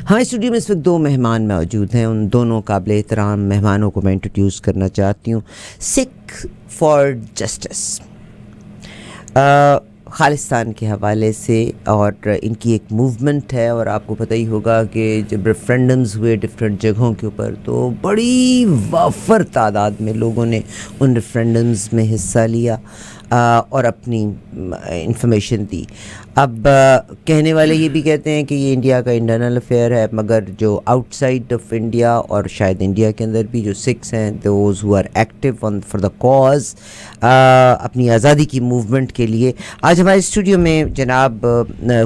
हाँ, स्टूडियो में इस वक्त 2 मेहमान मौजूद हैं। उन दोनों काबिल एहतराम मेहमानों को मैं इंट्रोड्यूस करना चाहती हूँ। सिख फॉर जस्टिस खालिस्तान के हवाले से, और इनकी एक मूवमेंट है। और आपको पता ही होगा कि जब रेफरेंडम्स हुए डिफरेंट जगहों के ऊपर, तो बड़ी वाफर तादाद में लोगों ने उन रेफरेंडम्स में हिस्सा लिया और अपनी इंफॉर्मेशन दी। अब कहने वाले ये भी कहते हैं कि ये इंडिया का इंटरनल अफेयर है, मगर जो आउटसाइड ऑफ इंडिया और शायद इंडिया के अंदर भी जो सिख्स हैं, those who are active on for the cause, अपनी आज़ादी की मूवमेंट के लिए, आज हमारे स्टूडियो में जनाब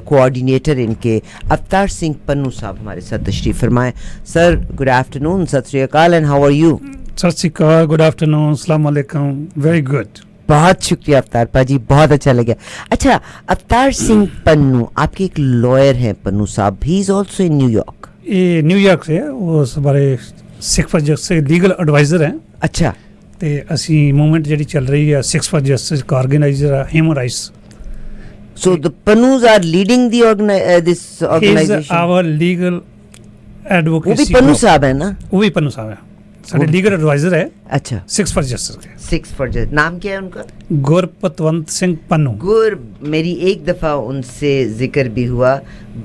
कोऑर्डिनेटर इनके अवतार सिंह पन्नू साहब हमारे साथ तशरीफ़ फरमाएं। सर, गुड आफ्टरनून, सत श्री अकाल, एंड हाउ आर यू? सत श्री अकाल, गुड आफ्टरनून, अस्सलाम वालेकुम, वेरी गुड। बहुत शुक्रिया अवतार पाजी, बहुत अच्छा लगा। अच्छा, अवतार सिंह पन्नू, आपके एक लॉयर हैं पन्नू साहब, he is also in New York. ये न्यूयॉर्क से है, वो हमारे Sikh for justice legal adviser हैं। अच्छा, ਤੇ ਅਸੀਂ ਮੂਵਮੈਂਟ ਜਿਹੜੀ ਚੱਲ ਰਹੀ ਹੈ ਸਿਕਸ ਫॉर ਜਸਟਿਸ का ऑर्गेनाइजर है, human rights. so the Pannus are leading the this organization. Our legal advocacy. वो भी पन्नू साहब है ना? वो भी पन्नू साहब है, साढ़े लीगल एडवाइज़र है। अच्छा, सिक्स फॉर जस्टिस के। सिक्स फॉर जस्टिस, नाम क्या है उनका? गुरपतवंत सिंह पन्नू। मेरी एक दफ़ा उनसे जिक्र भी हुआ,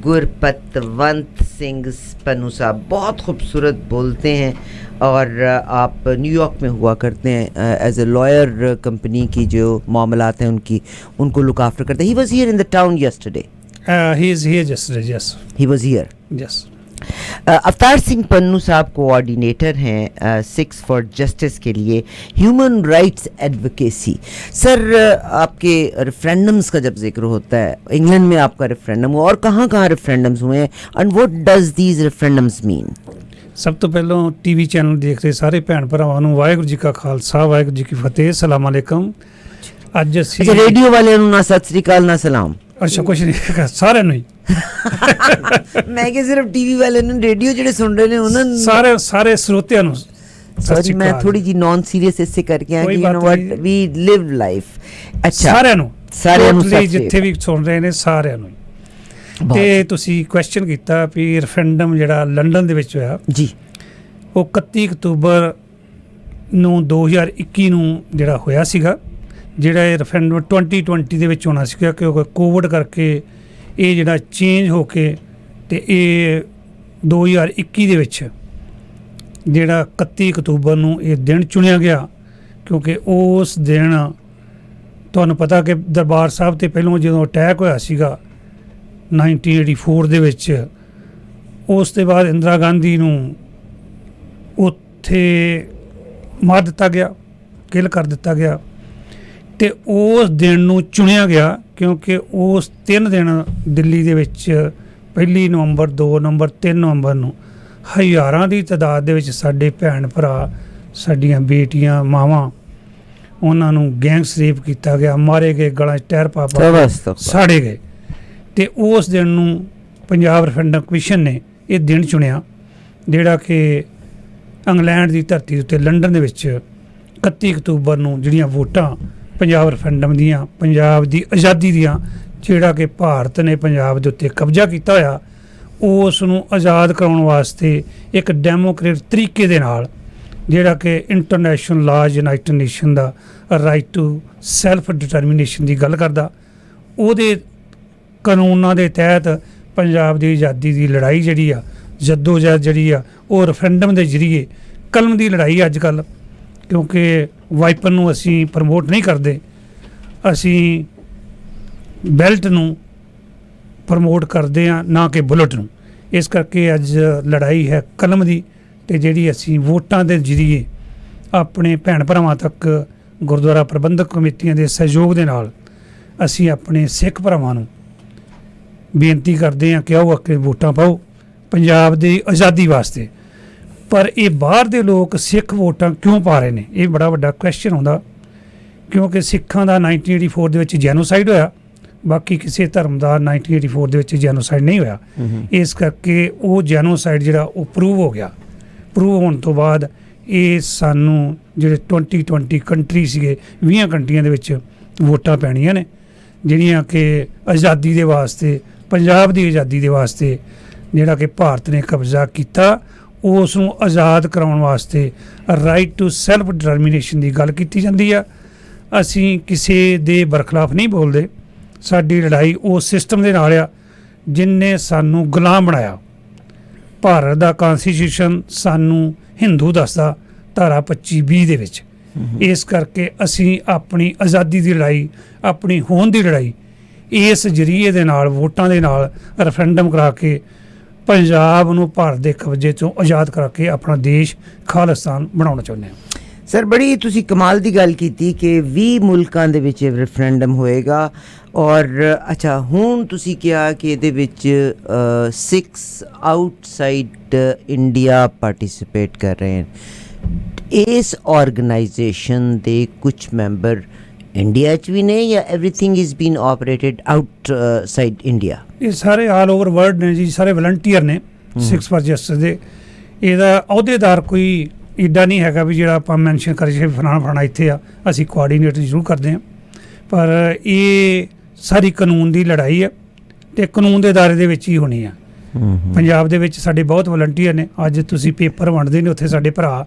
गुरपतवंत सिंह पन्नू साहब बहुत खूबसूरत बोलते हैं, और आप न्यूयॉर्क में हुआ करते हैं एज ए लॉयर। कंपनी की जो मामलात हैं उनको लुक आफ्टर करते हैं। He was here in the town yesterday. He is here yesterday, yes, he was here, yes. Avtar Singh Pannu साहब कोऑर्डिनेटर हैं सिक्स फॉर जस्टिस के लिए, ह्यूमन राइट्स एडवोकेसी। सर, आपके रेफरेंडम्स का जब जिक्र होता है, इंग्लैंड में आपका रेफरेंडम हुआ, और कहाँ कहाँ रेफरेंडम्स हुए हैं, and what does these referendums mean? सब तो पहलों टीवी चैनल देख रहे सारे भैन भरावां नूं वाहिगुरू जी का खालसा, वाहिगुरू जी की फतेह, सलाम अलैकुम। अज असीं रेडियो वाले नूं ना सत श्री अकाल ना सलाम। अच्छा, कुछ नहीं, सारे नूं ही। मैं कि सिर्फ टीवी वाले नूं, रेडियो ਜਿਹੜੇ सुन रहे ने उन्हां सारे श्रोतियां नूं सॉरी, मैं थोड़ी जी नॉन सीरियस इससे करके आया कि you know what we live life. अच्छा, सारे नूं जिथे भी सुन रहे ने सारे नूं। ਤੇ ਤੁਸੀਂ ਕੁਐਸਚਨ ਕੀਤਾ ਵੀ ਰੈਫਰੈਂਡਮ ਜਿਹੜਾ ਲੰਡਨ ਦੇ ਵਿੱਚ ਹੋਇਆ ਜੀ, ਉਹ 31 ਅਕਤੂਬਰ ਨੂੰ 2021 ਨੂੰ ਜਿਹੜਾ ਹੋਇਆ ਸੀਗਾ। ਜਿਹੜਾ ਇਹ ਰੈਫਰੈਂਡਮ 2020 ਦੇ ਵਿੱਚ ਹੋਣਾ ਸੀਗਾ, ਕਿਉਂਕਿ ਕੋਵਿਡ ਕਰਕੇ ਇਹ ਜਿਹੜਾ ਚੇਂਜ ਹੋ ਕੇ ਤੇ ਇਹ 2021 ਦੇ ਵਿੱਚ ਜਿਹੜਾ 31 ਅਕਤੂਬਰ ਨੂੰ ਇਹ ਦਿਨ ਚੁਣਿਆ ਗਿਆ, ਕਿਉਂਕਿ ਉਸ ਦਿਨ ਤੁਹਾਨੂੰ ਪਤਾ ਕਿ ਦਰਬਾਰ ਸਾਹਿਬ 'ਤੇ ਪਹਿਲੋਂ ਜਦੋਂ ਅਟੈਕ ਹੋਇਆ ਸੀਗਾ 1984 ਦੇ ਵਿੱਚ, ਉਸ ਤੋਂ ਬਾਅਦ ਇੰਦਰਾ ਗਾਂਧੀ ਨੂੰ ਉੱਥੇ ਮਾਰ ਦਿੱਤਾ ਗਿਆ, ਕਿਲ ਕਰ ਦਿੱਤਾ ਗਿਆ। ਅਤੇ ਉਸ ਦਿਨ ਨੂੰ ਚੁਣਿਆ ਗਿਆ ਕਿਉਂਕਿ ਉਸ 3 ਦਿਨ ਦਿੱਲੀ ਦੇ ਵਿੱਚ 1 ਨਵੰਬਰ, 2 ਨਵੰਬਰ, 3 ਨਵੰਬਰ ਨੂੰ ਹਜ਼ਾਰਾਂ ਦੀ ਤਾਦਾਦ ਦੇ ਵਿੱਚ ਸਾਡੇ ਭੈਣ ਭਰਾ, ਸਾਡੀਆਂ ਬੇਟੀਆਂ, ਮਾਵਾਂ, ਉਹਨਾਂ ਨੂੰ ਗੈਂਗਸ ਰੇਪ ਕੀਤਾ ਗਿਆ, ਮਾਰੇ ਗਏ, ਗਲਾਂ 'ਚ ਟਾਇਰ ਪਾ ਸਾੜੇ ਗਏ। ਅਤੇ ਉਸ ਦਿਨ ਨੂੰ ਪੰਜਾਬ ਰੈਫਰੈਂਡਮ ਕਮਿਸ਼ਨ ਨੇ ਇਹ ਦਿਨ ਚੁਣਿਆ, ਜਿਹੜਾ ਕਿ ਇੰਗਲੈਂਡ ਦੀ ਧਰਤੀ ਉੱਤੇ ਲੰਡਨ ਦੇ ਵਿੱਚ 31 ਅਕਤੂਬਰ ਨੂੰ ਜਿਹੜੀਆਂ ਵੋਟਾਂ ਪੰਜਾਬ ਰੈਫਰੈਂਡਮ ਦੀਆਂ, ਪੰਜਾਬ ਦੀ ਆਜ਼ਾਦੀ ਦੀਆਂ, ਜਿਹੜਾ ਕਿ ਭਾਰਤ ਨੇ ਪੰਜਾਬ ਦੇ ਉੱਤੇ ਕਬਜ਼ਾ ਕੀਤਾ ਹੋਇਆ, ਉਸ ਨੂੰ ਆਜ਼ਾਦ ਕਰਾਉਣ ਵਾਸਤੇ ਇੱਕ ਡੈਮੋਕ੍ਰੇਟ ਤਰੀਕੇ ਦੇ ਨਾਲ, ਜਿਹੜਾ ਕਿ ਇੰਟਰਨੈਸ਼ਨਲ ਲਾਅ, ਯੂਨਾਈਟਡ ਨੇਸ਼ਨ ਦਾ ਰਾਈਟ ਟੂ ਸੈਲਫ ਡਿਟਰਮੀਨੇਸ਼ਨ ਦੀ ਗੱਲ ਕਰਦਾ, ਉਹਦੇ ਕਾਨੂੰਨਾਂ ਦੇ ਤਹਿਤ ਪੰਜਾਬ ਦੀ ਆਜ਼ਾਦੀ ਦੀ ਲੜਾਈ ਜਿਹੜੀ ਆ, ਜੱਦੋ-ਜਹਿਦ ਜਿਹੜੀ ਆ, ਉਹ ਰੈਫਰੈਂਡਮ ਦੇ ਜ਼ਰੀਏ, ਕਲਮ ਦੀ ਲੜਾਈ ਅੱਜ ਕੱਲ੍ਹ, ਕਿਉਂਕਿ ਵਾਈਪਨ ਨੂੰ ਅਸੀਂ ਪ੍ਰਮੋਟ ਨਹੀਂ ਕਰਦੇ, ਅਸੀਂ ਬੈਲਟ ਨੂੰ ਪ੍ਰਮੋਟ ਕਰਦੇ ਹਾਂ, ਨਾ ਕਿ ਬੁਲਟ ਨੂੰ। ਇਸ ਕਰਕੇ ਅੱਜ ਲੜਾਈ ਹੈ ਕਲਮ ਦੀ, ਅਤੇ ਜਿਹੜੀ ਅਸੀਂ ਵੋਟਾਂ ਦੇ ਜ਼ਰੀਏ ਆਪਣੇ ਭੈਣ ਭਰਾਵਾਂ ਤੱਕ ਗੁਰਦੁਆਰਾ ਪ੍ਰਬੰਧਕ ਕਮੇਟੀਆਂ ਦੇ ਸਹਿਯੋਗ ਦੇ ਨਾਲ ਅਸੀਂ ਆਪਣੇ ਸਿੱਖ ਭਰਾਵਾਂ ਨੂੰ ਬੇਨਤੀ ਕਰਦੇ ਹਾਂ ਕਿ ਆਓ ਅੱਗੇ ਵੋਟਾਂ ਪਾਓ ਪੰਜਾਬ ਦੀ ਆਜ਼ਾਦੀ ਵਾਸਤੇ। ਪਰ ਇਹ ਬਾਹਰ ਦੇ ਲੋਕ ਸਿੱਖ ਵੋਟਾਂ ਕਿਉਂ ਪਾ ਰਹੇ ਨੇ, ਇਹ ਬੜਾ ਵੱਡਾ ਕੁਐਸਚਨ ਆਉਂਦਾ, ਕਿਉਂਕਿ ਸਿੱਖਾਂ ਦਾ 1984 ਦੇ ਵਿੱਚ ਜੈਨੋਸਾਈਡ ਹੋਇਆ, ਬਾਕੀ ਕਿਸੇ ਧਰਮ ਦਾ 1984 ਦੇ ਵਿੱਚ ਜੈਨੋਸਾਈਡ ਨਹੀਂ ਹੋਇਆ। ਇਸ ਕਰਕੇ ਉਹ ਜੈਨੋਸਾਈਡ ਜਿਹੜਾ ਉਹ ਪ੍ਰੂਵ ਹੋ ਗਿਆ। ਪ੍ਰੂਵ ਹੋਣ ਤੋਂ ਬਾਅਦ ਇਹ ਸਾਨੂੰ ਜਿਹੜੇ 20 ਕੰਟਰੀ ਸੀਗੇ, 20 ਕੰਟਰੀਆਂ ਦੇ ਵਿੱਚ ਵੋਟਾਂ ਪੈਣੀਆਂ ਨੇ, ਜਿਹੜੀਆਂ ਕਿ ਆਜ਼ਾਦੀ ਦੇ ਵਾਸਤੇ, ਪੰਜਾਬ ਦੀ ਆਜ਼ਾਦੀ ਦੇ ਵਾਸਤੇ ਜਿਹੜਾ ਕਿ ਭਾਰਤ ਨੇ ਕਬਜ਼ਾ ਕੀਤਾ, ਉਸ ਨੂੰ ਆਜ਼ਾਦ ਕਰਾਉਣ ਵਾਸਤੇ ਰਾਈਟ ਟੂ ਸੈਲਫ ਡਿਟਰਮੀਨੇਸ਼ਨ ਦੀ ਗੱਲ ਕੀਤੀ ਜਾਂਦੀ ਆ। ਅਸੀਂ ਕਿਸੇ ਦੇ ਬਰਖਲਾਫ ਨਹੀਂ ਬੋਲਦੇ। ਸਾਡੀ ਲੜਾਈ ਉਸ ਸਿਸਟਮ ਦੇ ਨਾਲ ਆ ਜਿਨਨੇ ਸਾਨੂੰ ਗੁਲਾਮ ਬਣਾਇਆ। ਭਾਰਤ ਦਾ ਕਨਸਟੀਟਿਊਸ਼ਨ ਸਾਨੂੰ ਹਿੰਦੂ ਦੱਸਦਾ ਧਾਰਾ 25(20) ਦੇ ਵਿੱਚ। ਇਸ ਕਰਕੇ ਅਸੀਂ ਆਪਣੀ ਆਜ਼ਾਦੀ ਦੀ ਲੜਾਈ, ਆਪਣੀ ਹੋਂਦ ਦੀ ਲੜਾਈ ਇਸ ਜ਼ਰੀਏ ਦੇ ਨਾਲ, ਵੋਟਾਂ ਦੇ ਨਾਲ, ਰੈਫਰੈਂਡਮ ਕਰਾ ਕੇ ਪੰਜਾਬ ਨੂੰ ਭਾਰਤ ਦੇ ਕਬਜ਼ੇ ਤੋਂ ਆਜ਼ਾਦ ਕਰਾ ਕੇ ਆਪਣਾ ਦੇਸ਼ ਖਾਲਿਸਤਾਨ ਬਣਾਉਣਾ ਚਾਹੁੰਦੇ ਹਾਂ। ਸਰ, ਬੜੀ ਤੁਸੀਂ ਕਮਾਲ ਦੀ ਗੱਲ ਕੀਤੀ ਕਿ 20 ਮੁਲਕਾਂ ਦੇ ਵਿੱਚ ਰੈਫਰੈਂਡਮ ਹੋਏਗਾ ਔਰ ਅੱਛਾ, ਹੁਣ ਤੁਸੀਂ ਕਿਹਾ ਕਿ ਇਹਦੇ ਵਿੱਚ 6 ਆਊਟਸਾਈਡ ਇੰਡੀਆ ਪਾਰਟਿਸਿਪੇਟ ਕਰ ਰਹੇ ਹਨ। ਇਸ ਆਰਗੇਨਾਈਜੇਸ਼ਨ ਦੇ ਕੁਝ ਮੈਂਬਰ ਇੰਡੀਆ 'ਚ ਵੀ ਨੇ ਜਾਂ everything is been operated outside India? ਇਹ ਸਾਰੇ ਆਲ ਓਵਰ ਵਰਲਡ ਨੇ ਜੀ, ਸਾਰੇ ਵਲੰਟੀਅਰ ਨੇ 6 ਫॉर ਜਸਟਿਸ ਦੇ। ਇਹਦਾ ਅਹੁਦੇਦਾਰ ਕੋਈ ਇੱਡਾ ਨਹੀਂ ਹੈਗਾ ਵੀ ਜਿਹੜਾ ਆਪਾਂ ਮੈਂਸ਼ਨ ਕਰੀਏ ਫਲਾਣਾ ਇੱਥੇ ਆ। ਅਸੀਂ ਕੋਆਰਡੀਨੇਟਰ ਜ਼ਰੂਰ ਕਰਦੇ ਹਾਂ, ਪਰ ਇਹ ਸਾਰੀ ਕਾਨੂੰਨ ਦੀ ਲੜਾਈ ਆ ਅਤੇ ਕਾਨੂੰਨ ਦੇ ਦਾਇਰੇ ਦੇ ਵਿੱਚ ਹੀ ਹੋਣੀ ਆ। ਪੰਜਾਬ ਦੇ ਵਿੱਚ ਸਾਡੇ ਬਹੁਤ ਵਲੰਟੀਅਰ ਨੇ। ਅੱਜ ਤੁਸੀਂ ਪੇਪਰ ਵੰਡਦੇ ਨੇ ਉੱਥੇ ਸਾਡੇ ਭਰਾ,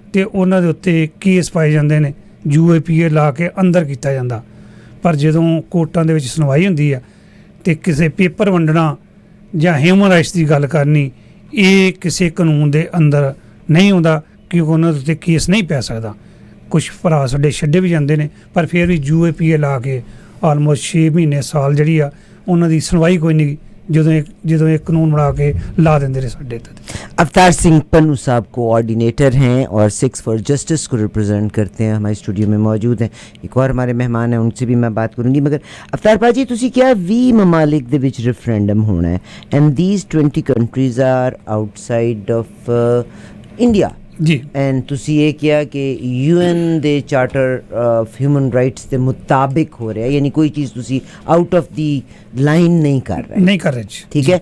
ਅਤੇ ਉਹਨਾਂ ਦੇ ਉੱਤੇ ਕੇਸ ਪਾਏ ਜਾਂਦੇ ਨੇ, UAPA ਲਾ ਕੇ ਅੰਦਰ ਕੀਤਾ ਜਾਂਦਾ। ਪਰ ਜਦੋਂ ਕੋਰਟਾਂ ਦੇ ਵਿੱਚ ਸੁਣਵਾਈ ਹੁੰਦੀ ਆ ਅਤੇ ਕਿਸੇ ਪੇਪਰ ਵੰਡਣਾ ਜਾਂ ਹਿਊਮਨ ਰਾਈਟਸ ਦੀ ਗੱਲ ਕਰਨੀ, ਇਹ ਕਿਸੇ ਕਾਨੂੰਨ ਦੇ ਅੰਦਰ ਨਹੀਂ ਆਉਂਦਾ, ਕਿਉਂਕਿ ਉਹਨਾਂ ਦੇ ਉੱਤੇ ਕੇਸ ਨਹੀਂ ਪੈ ਸਕਦਾ। ਕੁਛ ਭਰਾ ਸਾਡੇ ਛੱਡੇ ਵੀ ਜਾਂਦੇ ਨੇ, ਪਰ ਫਿਰ ਵੀ UAPA ਲਾ ਕੇ ਆਲਮੋਸਟ 6 ਮਹੀਨੇ ਸਾਲ ਜਿਹੜੀ ਆ ਉਹਨਾਂ ਦੀ ਸੁਣਵਾਈ ਕੋਈ ਨਹੀਂ, ਜਦੋਂ एक कानून बना के ला देंगे साढ़े। अवतार सिंह पन्नू साहब कोऑर्डिनेटर हैं और 6 फॉर जस्टिस को रिप्रेजेंट करते हैं, हमारे स्टूडियो में मौजूद हैं। एक और हमारे मेहमान हैं, उनसे भी मैं बात करूंगी। मगर अवतार भाजी, तुसी क्या 20 ममालिक दे विच रेफरेंडम होना है and these 20 countries are outside of India जी, एंड तुसी ये किया कि UN दे चार्टर ऑफ ह्यूमन राइट्स के मुताबिक हो रहा है, यानी कोई चीज़ तुसी आउट ऑफ दी लाइन नहीं कर रहे जी। ठीक है,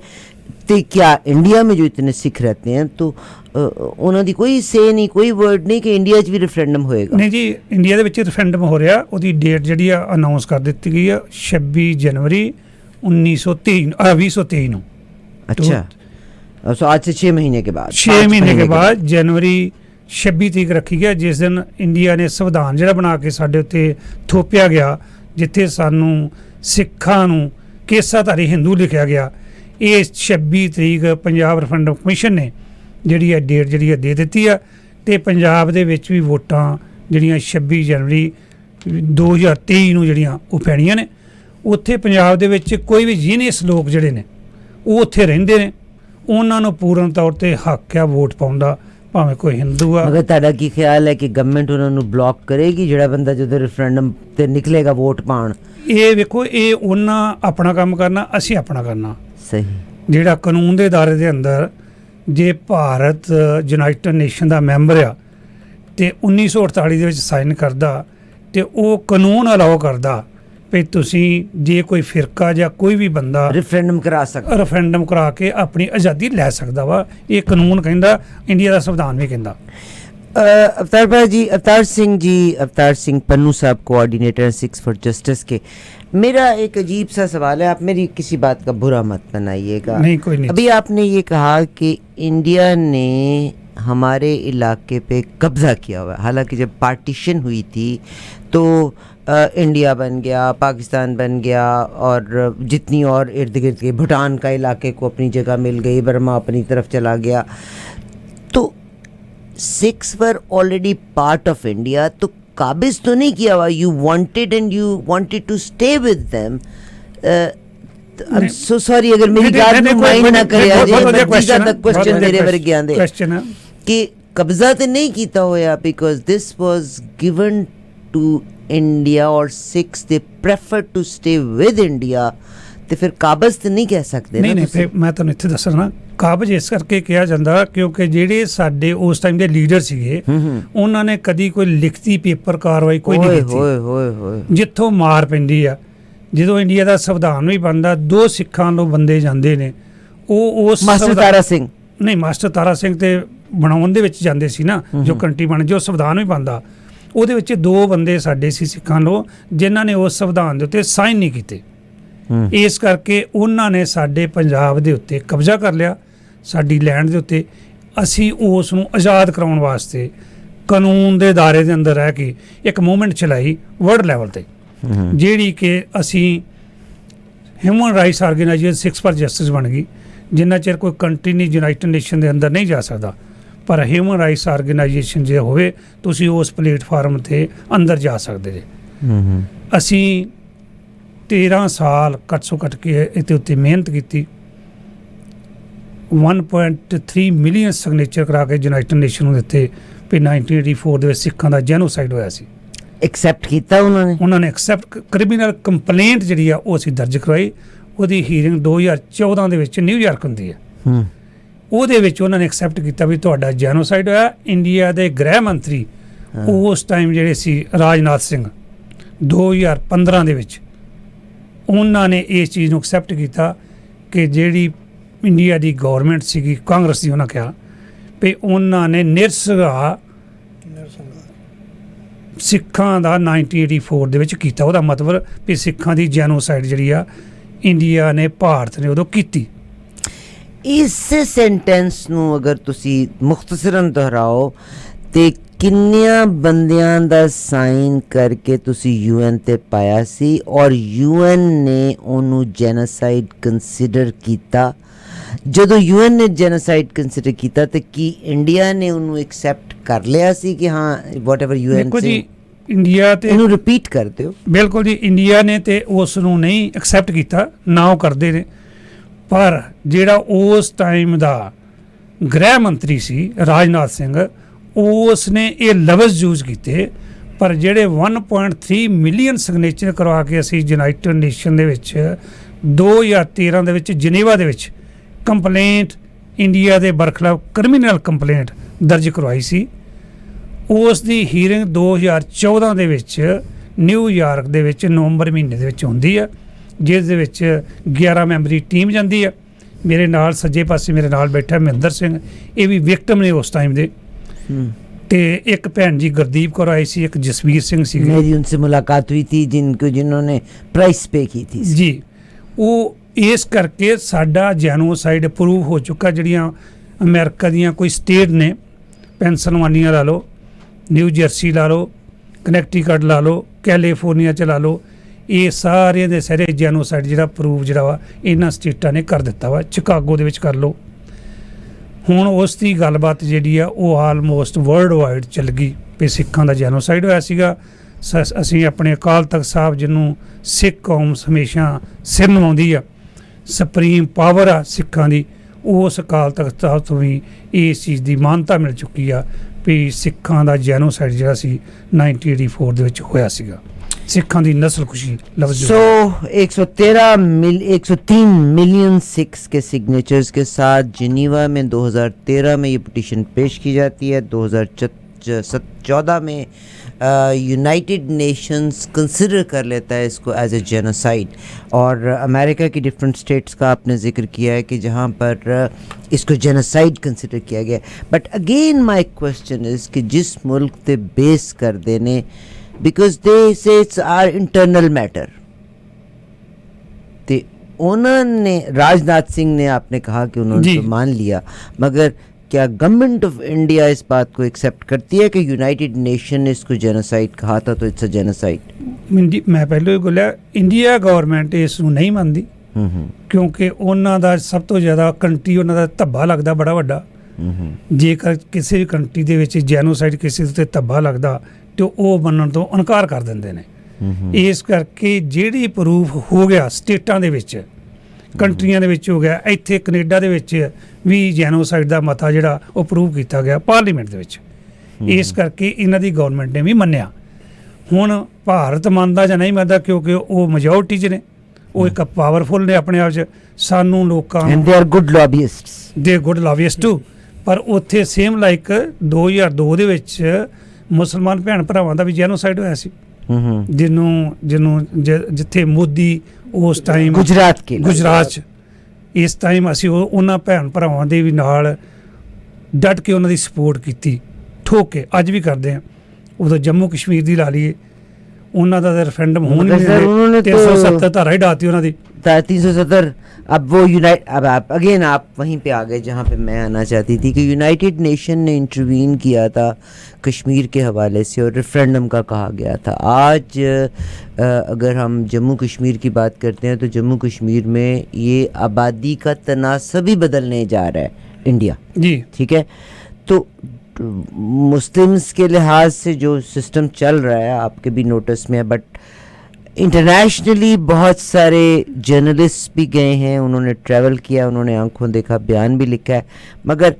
तो क्या इंडिया में जो इतने सिख रहते हैं तो उन्होंने कोई से नहीं, कोई वर्ड नहीं कि इंडिया च भी रेफरेंडम होएगा? नहीं जी, इंडिया ਦੇ ਵਿੱਚ ਰੈਫਰੈਂਡਮ ਹੋ ਰਿਹਾ। ਉਹਦੀ ਡੇਟ ਜਿਹੜੀ ਆ ਅਨਾਉਂਸ ਕਰ ਦਿੱਤੀ ਗਈ ਆ 26 जनवरी 2023 ਨੂੰ। अच्छा, सो आज से 6 महीने के बाद, 6 महीने के बाद जनवरी 26 तरीक रखी गया, जिस दिन इंडिया ने संविधान ਜਿਹੜਾ ਬਣਾ ਕੇ ਸਾਡੇ ਉੱਤੇ ਥੋਪਿਆ ਗਿਆ, ਜਿੱਥੇ ਸਾਨੂੰ ਸਿੱਖਾਂ ਨੂੰ ਕੇਸਾਧਾਰੀ ਹਿੰਦੂ ਲਿਖਿਆ ਗਿਆ। ਇਹ 26 ਤਰੀਕ ਪੰਜਾਬ ਰੈਫਰੈਂਡਮ ਕਮਿਸ਼ਨ ਨੇ ਜਿਹੜੀ ਹੈ ਡੇਟ ਜਿਹੜੀ ਹੈ ਦੇ ਦਿੱਤੀ ਆ, ਅਤੇ ਪੰਜਾਬ ਦੇ ਵਿੱਚ ਵੀ ਵੋਟਾਂ ਜਿਹੜੀਆਂ 26 जनवरी 2023 ਨੂੰ ਜਿਹੜੀਆਂ ਉਹ ਪੈਣੀਆਂ ਨੇ। ਉੱਥੇ ਪੰਜਾਬ ਦੇ ਵਿੱਚ ਕੋਈ ਵੀ ਜੀਨੀਅਸ ਲੋਕ ਜਿਹੜੇ ਨੇ ਉਹ ਉੱਥੇ ਰਹਿੰਦੇ ਨੇ, ਉਹਨਾਂ ਨੂੰ ਪੂਰਨ ਤੌਰ 'ਤੇ ਹੱਕ ਆ ਵੋਟ ਪਾਉਣ ਦਾ, ਭਾਵੇਂ ਕੋਈ ਹਿੰਦੂ ਆ। ਮਗਰ ਤੁਹਾਡਾ ਕੀ ਖਿਆਲ ਹੈ ਕਿ ਗਵਰਨਮੈਂਟ ਉਹਨਾਂ ਨੂੰ ਬਲੌਕ ਕਰੇਗੀ ਜਿਹੜਾ ਬੰਦਾ ਜਦੋਂ ਰੈਫਰੈਂਡਮ 'ਤੇ ਨਿਕਲੇਗਾ ਵੋਟ ਪਾਉਣ? ਇਹ ਵੇਖੋ, ਇਹ ਉਹਨਾਂ ਆਪਣਾ ਕੰਮ ਕਰਨਾ, ਅਸੀਂ ਆਪਣਾ ਕਰਨਾ। ਸਹੀ, ਜਿਹੜਾ ਕਾਨੂੰਨ ਦੇ ਦਾਇਰੇ ਦੇ ਅੰਦਰ ਜੇ ਭਾਰਤ ਯੂਨਾਈਟਡ ਨੇਸ਼ਨ ਦਾ ਮੈਂਬਰ ਆ ਅਤੇ 1948 ਦੇ ਵਿੱਚ ਸਾਈਨ ਕਰਦਾ, ਅਤੇ ਉਹ ਕਾਨੂੰਨ ਅਲਾਓ ਕਰਦਾ ਵੀ ਤੁਸੀਂ ਜੇ ਕੋਈ ਫਿਰਕਾ ਜਾਂ ਕੋਈ ਵੀ ਬੰਦਾ ਰੈਫਰੈਂਡਮ ਕਰਾ ਕੇ ਆਪਣੀ ਆਜ਼ਾਦੀ ਲੈ ਸਕਦਾ ਵਾ। ਇਹ ਕਾਨੂੰਨ ਕਹਿੰਦਾ, ਇੰਡੀਆ ਦਾ ਸੰਵਿਧਾਨ ਵੀ ਕਹਿੰਦਾ। अवतार भाई जी, अवतार सिंह पन्नू साहब कोऑर्डिनेटर 6 फॉर जस्टिस के। मेरा एक अजीब सा सवाल है, आप मेरी किसी बात का बुरा मत बनाइएगा। नहीं, कोई नहीं। अभी आपने ये कहा कि इंडिया ने हमारे इलाके पे कब्ज़ा किया हुआ है, हालांकि जब पार्टीशन हुई थी तो इंडिया बन गया, पाकिस्तान बन गया, और जितनी और इर्द गिर्द के भूटान का इलाके को अपनी जगह मिल गई, बर्मा अपनी तरफ चला गया। तो 6 were already part of India, तो काबिज तो नहीं किया हुआ? You wanted to stay with them. I am so sorry अगर मेरी बात को माइंड ना करे, क्वेश्चन मेरे वर्गे आंदे कि कब्जा तो नहीं कीता होया, because this was given to India और 6 they prefer to stay with India, ਤੇ ਫਿਰ ਕਾਬਜ਼ ਤੇ ਨਹੀਂ ਕਹਿ ਸਕਦੇ ਨਾ? ਨਹੀਂ, ਫਿਰ ਮੈਂ ਤੁਹਾਨੂੰ ਇੱਥੇ ਦੱਸਣਾ, ਕਾਬਜ਼ ਇਸ ਕਰਕੇ ਕਿਹਾ ਜਾਂਦਾ ਕਿਉਂਕਿ ਜਿਹੜੇ ਸਾਡੇ ਉਸ ਟਾਈਮ ਦੇ ਲੀਡਰ ਸੀਗੇ ਉਹਨਾਂ ਨੇ ਕਦੀ ਕੋਈ ਲਿਖਤੀ ਪੇਪਰ ਕਾਰਵਾਈ ਕੋਈ ਨਹੀਂ ਕੀਤੀ। ਜਿੱਥੋਂ ਮਾਰ ਪੈਂਦੀ ਆ, ਜਦੋਂ ਇੰਡੀਆ ਦਾ ਸੰਵਿਧਾਨ ਵੀ ਬਣਦਾ, 2 ਸਿੱਖਾਂ ਨੂੰ ਬੰਦੇ ਜਾਂਦੇ ਨੇ, ਉਹ ਉਸ ਮਾਸਟਰ ਤਾਰਾ ਸਿੰਘ ਨਹੀਂ, ਮਾਸਟਰ ਤਾਰਾ ਸਿੰਘ ਤੇ ਬਣਾਉਣ ਦੇ ਵਿੱਚ ਜਾਂਦੇ ਸੀ ਨਾ, ਜੋ ਕੰਟਰੀ ਬਣ, ਜੋ ਸੰਵਿਧਾਨ ਵੀ ਬਣਦਾ, ਉਹਦੇ ਵਿੱਚ 2 ਬੰਦੇ ਸਾਡੇ ਸੀ ਸਿੱਖਾਂ ਨੂੰ, ਜਿਨ੍ਹਾਂ ਨੇ ਉਸ ਸੰਵਿਧਾਨ ਦੇ ਉੱਤੇ ਸਾਈਨ ਨਹੀਂ ਕੀਤੇ। ਇਸ ਕਰਕੇ ਉਹਨਾਂ ਨੇ ਸਾਡੇ ਪੰਜਾਬ ਦੇ ਉੱਤੇ ਕਬਜ਼ਾ ਕਰ ਲਿਆ। ਸਾਡੀ ਲੈਂਡ ਦੇ ਉੱਤੇ, ਅਸੀਂ ਉਸ ਨੂੰ ਆਜ਼ਾਦ ਕਰਾਉਣ ਵਾਸਤੇ ਕਾਨੂੰਨ ਦੇ ਦਾਇਰੇ ਦੇ ਅੰਦਰ ਰਹਿ ਕੇ ਇੱਕ ਮੂਵਮੈਂਟ ਚਲਾਈ ਵਰਲਡ ਲੈਵਲ ਤੇ, ਜਿਹੜੀ ਕਿ ਅਸੀਂ human rights organisation 6 for justice ਬਣ ਗਈ। ਜਿੰਨਾ ਚਿਰ ਕੋਈ ਕੰਟਰੀ ਨਹੀਂ ਯੂਨਾਈਟਿਡ ਨੇਸ਼ਨ ਦੇ ਅੰਦਰ ਨਹੀਂ ਜਾ ਸਕਦਾ, ਪਰ ਹਿਊਮਨ ਰਾਈਟਸ ਆਰਗੇਨਾਈਜੇਸ਼ਨ ਜੇ ਹੋਵੇ ਤੁਸੀਂ ਉਸ ਪਲੇਟਫਾਰਮ ਤੇ ਅੰਦਰ ਜਾ ਸਕਦੇ ਜੇ। ਅਸੀਂ 13 ਸਾਲ ਘੱਟ ਸੋ ਘੱਟ ਕੇ ਇਹਦੇ ਉੱਤੇ ਮਿਹਨਤ ਕੀਤੀ, 1.3 ਮਿਲੀਅਨ ਸਿਗਨੇਚਰ ਕਰਾ ਕੇ ਯੂਨਾਈਟਿਡ ਨੇਸ਼ਨ ਨੂੰ ਦਿੱਤੇ ਵੀ 1984 ਦੇ ਵਿੱਚ ਸਿੱਖਾਂ ਦਾ ਜੈਨੋਸਾਈਡ ਹੋਇਆ ਸੀ। ਐਕਸੈਪਟ ਕੀਤਾ ਉਹਨਾਂ ਨੇ ਐਕਸੈਪਟ ਕ੍ਰਿਮੀਨਲ ਕੰਪਲੇਂਟ ਜਿਹੜੀ ਆ ਉਹ ਅਸੀਂ ਦਰਜ ਕਰਵਾਈ। ਉਹਦੀ ਹੀਅਰਿੰਗ 2014 ਦੇ ਵਿੱਚ ਨਿਊਯਾਰਕ ਹੁੰਦੀ ਹੈ। ਉਹਦੇ ਵਿੱਚ ਉਹਨਾਂ ਨੇ ਐਕਸੈਪਟ ਕੀਤਾ ਵੀ ਤੁਹਾਡਾ ਜੈਨੋਸਾਈਡ ਹੋਇਆ। ਇੰਡੀਆ ਦੇ ਗ੍ਰਹਿ ਮੰਤਰੀ ਉਸ ਟਾਈਮ ਜਿਹੜੇ ਸੀ ਰਾਜਨਾਥ ਸਿੰਘ 2015 ਦੇ ਵਿੱਚ, ਉਹਨਾਂ ਨੇ ਇਸ ਚੀਜ਼ ਨੂੰ ਐਕਸੈਪਟ ਕੀਤਾ ਕਿ ਜਿਹੜੀ ਇੰਡੀਆ ਦੀ ਗੌਰਮੈਂਟ ਸੀਗੀ ਕਾਂਗਰਸ ਦੀ, ਉਹਨਾਂ ਕਿਹਾ ਵੀ ਉਹਨਾਂ ਨੇ ਨਿਰਸਗਾ ਸਿੱਖਾਂ ਦਾ 1984 ਦੇ ਵਿੱਚ ਕੀਤਾ। ਉਹਦਾ ਮਤਲਬ ਵੀ ਸਿੱਖਾਂ ਦੀ ਜੈਨੋਸਾਈਡ ਜਿਹੜੀ ਆ ਇੰਡੀਆ ਨੇ, ਭਾਰਤ ਨੇ ਉਦੋਂ ਕੀਤੀ। ਇਸ ਸੈਂਟੈਂਸ ਨੂੰ ਅਗਰ ਤੁਸੀਂ ਮੁਖਤਸਰਨ ਦੁਹਰਾਓ ਤੇ ਕਿੰਨਿਆਂ ਬੰਦਿਆਂ ਦਾ ਸਾਈਨ ਕਰਕੇ ਤੁਸੀਂ UN ਤੇ ਪਾਇਆ ਸੀ ਔਰ UN ਨੇ ਉਹਨੂੰ ਜੈਨੋਸਾਈਡ ਕੰਸੀਡਰ ਕੀਤਾ? ਜਦੋਂ UN ਨੇ ਜੈਨੋਸਾਈਡ ਕੰਸੀਡਰ ਕੀਤਾ ਤੇ ਕੀ ਇੰਡੀਆ ਨੇ ਉਹਨੂੰ ਐਕਸੈਪਟ ਕਰ ਲਿਆ ਸੀ ਕਿ ਹਾਂ ਵਾਟਐਵਰ UN ਦੇਖੋ ਜੀ, ਇੰਡੀਆ ਤੇ ਇਹਨੂੰ ਰਿਪੀਟ ਕਰ ਦਿਓ। ਬਿਲਕੁਲ ਜੀ, ਇੰਡੀਆ ਨੇ ਤੇ ਉਸ ਨੂੰ ਨਹੀਂ ਐਕਸੈਪਟ ਕੀਤਾ, ਨਾ ਉਹ ਕਰਦੇ ਨੇ। ਪਰ ਜਿਹੜਾ ਉਸ ਟਾਈਮ ਦਾ ਗ੍ਰਹਿ ਮੰਤਰੀ ਸੀ ਰਾਜਨਾਥ ਸਿੰਘ, ਉਸ ਨੇ ਇਹ ਲਫ਼ਜ਼ ਯੂਜ਼ ਕੀਤੇ। ਪਰ ਜਿਹੜੇ 1.3 ਮਿਲੀਅਨ ਸਿਗਨੇਚਰ ਕਰਵਾ ਕੇ ਅਸੀਂ ਯੂਨਾਈਟਿਡ ਨੇਸ਼ਨ ਦੇ ਵਿੱਚ 2013 ਦੇ ਵਿੱਚ ਜਨੇਵਾ ਦੇ ਵਿੱਚ ਕੰਪਲੇਂਟ ਇੰਡੀਆ ਦੇ ਬਰਖਲਾਫ ਕ੍ਰਿਮੀਨਲ ਕੰਪਲੇਂਟ ਦਰਜ ਕਰਵਾਈ ਸੀ, ਉਸ ਦੀ ਹੀਅਰਿੰਗ 2014 ਦੇ ਵਿੱਚ ਨਿਊਯਾਰਕ ਦੇ ਵਿੱਚ ਨਵੰਬਰ ਮਹੀਨੇ ਦੇ ਵਿੱਚ ਹੁੰਦੀ ਆ, ਜਿਸ ਦੇ ਵਿੱਚ 11 ਮੈਂਬਰੀ ਟੀਮ ਜਾਂਦੀ ਆ। ਮੇਰੇ ਨਾਲ ਸੱਜੇ ਪਾਸੇ ਮੇਰੇ ਨਾਲ ਬੈਠਾ ਮਹਿੰਦਰ ਸਿੰਘ, ਇਹ ਵੀ ਵਿਕਟਮ ਨੇ ਉਸ ਟਾਈਮ ਦੇ। ਤੇ ਇੱਕ ਭੈਣ ਜੀ ਗੁਰਦੀਪ ਕੌਰ ਆਈ ਸੀ, ਇੱਕ ਜਸਵੀਰ ਸਿੰਘ ਸੀ। मेरी उनसे मुलाकात हुई थी जिन्होंने प्राइस पे की थी जी। ਉਹ ਇਸ ਕਰਕੇ ਸਾਡਾ ਜੈਨੋਸਾਈਡ ਪ੍ਰੂਵ ਹੋ ਚੁੱਕਾ। ਜਿਹੜੀਆਂ ਅਮਰੀਕਾ ਦੀਆਂ ਕੋਈ ਸਟੇਟ ਨੇ, ਪੈਨਸਲਵਾਨੀਆ ਲਾ ਲਓ, ਨਿਊ ਜਰਸੀ ਲਾ ਲਓ, ਕਨੈਕਟੀਕਟ ਲਾ ਲਓ, ਕੈਲੀਫੋਰਨੀਆ 'ਚ ਲਾ ਲਓ, ਇਹ ਸਾਰਿਆਂ ਦੇ ਸਾਰੇ ਜੈਨੋਸਾਈਡ ਜਿਹੜਾ ਪ੍ਰੂਵ ਜਿਹੜਾ ਵਾ ਇਹਨਾਂ ਸਟੇਟਾਂ ਨੇ ਕਰ ਦਿੱਤਾ ਵਾ। ਚਿਕਾਗੋ ਦੇ ਵਿੱਚ ਕਰ ਲਓ। ਹੁਣ ਉਸ ਦੀ ਗੱਲਬਾਤ ਜਿਹੜੀ ਆ ਉਹ ਆਲਮੋਸਟ ਵਰਲਡ ਵਾਈਡ ਚੱਲ ਗਈ ਵੀ ਸਿੱਖਾਂ ਦਾ ਜੈਨੋਸਾਈਡ ਹੋਇਆ ਸੀਗਾ। ਅਸੀਂ ਆਪਣੇ ਅਕਾਲ ਤਖਤ ਸਾਹਿਬ, ਜਿਹਨੂੰ ਸਿੱਖ ਕੌਮ ਹਮੇਸ਼ਾ ਸਿਰ ਨਿਵਾਉਂਦੀ ਆ, ਸੁਪਰੀਮ ਪਾਵਰ ਆ ਸਿੱਖਾਂ ਦੀ, ਉਸ ਅਕਾਲ ਤਖਤ ਸਾਹਿਬ ਤੋਂ ਵੀ ਇਸ ਚੀਜ਼ ਦੀ ਮਾਨਤਾ ਮਿਲ ਚੁੱਕੀ ਆ ਵੀ ਸਿੱਖਾਂ ਦਾ ਜੈਨੋਸਾਈਡ ਜਿਹੜਾ ਸੀ 1984 ਦੇ ਵਿੱਚ ਹੋਇਆ ਸੀਗਾ। सिखों की नस्लकुशी लफ्ज़। सो 103 मिलियन सिख्स के सिग्नेचर्स के साथ जिनीवा में 2013 में ये पिटीशन पेश की जाती है। 2014 में यूनाइटेड नेशंस कंसिडर कर लेता है इसको एज ए जेनोसाइड। और अमेरिका की डिफरेंट स्टेट्स का आपने जिक्र किया है कि जहाँ पर इसको जेनोसाइड कंसिडर किया गया। But again my question is कि जिस मुल्क ते बेस कर देने, because they say it's our internal matter, तो उन्होंने राजनाथ सिंह ने आपने कहा कि उन्होंने तो मान लिया, मगर क्या गवर्नमेंट ऑफ इंडिया इस बात को एक्सेप्ट करती है कि यूनाइटेड नेशन ने इसको जेनोसाइड कहा था तो इट्स अ जेनोसाइड? मैं पहले ही बोलिया इंडिया गवर्नमेंट इसनूं नहीं मानती, क्योंकि उन्हों का सब तो ज़्यादा कंट्री उन्हों का धब्बा लगता बड़ा वड्डा। जेकर किसी भी कंट्री दे विच जेनोसाइड किसी उत्ते धब्बा लगता तो वो मनण तो इनकार कर देंदे ने। इस करके जिहड़ी प्रूफ हो गया स्टेटां दे विच, कंट्रियां दे विच हो गया, इत्थे कनेडा दे विच भी जेनोसाइड दा मता जिहड़ा वो प्रूव किया गया पार्लीमेंट दे विच। इस करके इन्हां दी गवर्नमेंट ने भी मन्निया। हुण भारत मनदा जां नहीं मनदा, क्योंकि वो मेजोरिटी च ने, वो एक पावरफुल ने अपने आप च। सानू लोकां and they are good lobbyists, they good lobbyist too. पर उत्थे सेम लाइक 2002 दे विच मुसलमान भैन भरावां दा भी जेनोसाइड होया सी, जिथे मोदी उस टाइम गुजरात च, इस टाइम असीं उन्हां भैन भरावां दे भी नाल डट के उन्हां दी सपोर्ट कीती, ठोक के अज भी करदे हैं। उदों जम्मू कश्मीर दी ला लईए, उन्हां दा रेफरेंडम होण नहीं दिंदे, 370 धारा ही डाती उन्हां दी। 370 अब वो अब आप अगेन आप वहीं पे आ गए जहाँ पे मैं आना चाहती थी कि यूनाइटेड नेशन ने इंटरवीन किया था कश्मीर के हवाले से और रेफरेंडम का कहा गया था। आज अगर हम जम्मू कश्मीर की बात करते हैं तो जम्मू कश्मीर में ये आबादी का तनासब ही बदलने जा रहा है इंडिया जी। ठीक है, तो मुस्लिम्स के लिहाज से जो सिस्टम चल रहा है आपके भी नोटिस में है, बट इंटरनेशनली बहुत सारे जर्नलिस्ट भी गए हैं, उन्होंने ट्रैवल किया, उन्होंने आंखों देखा बयान भी लिखा है, मगर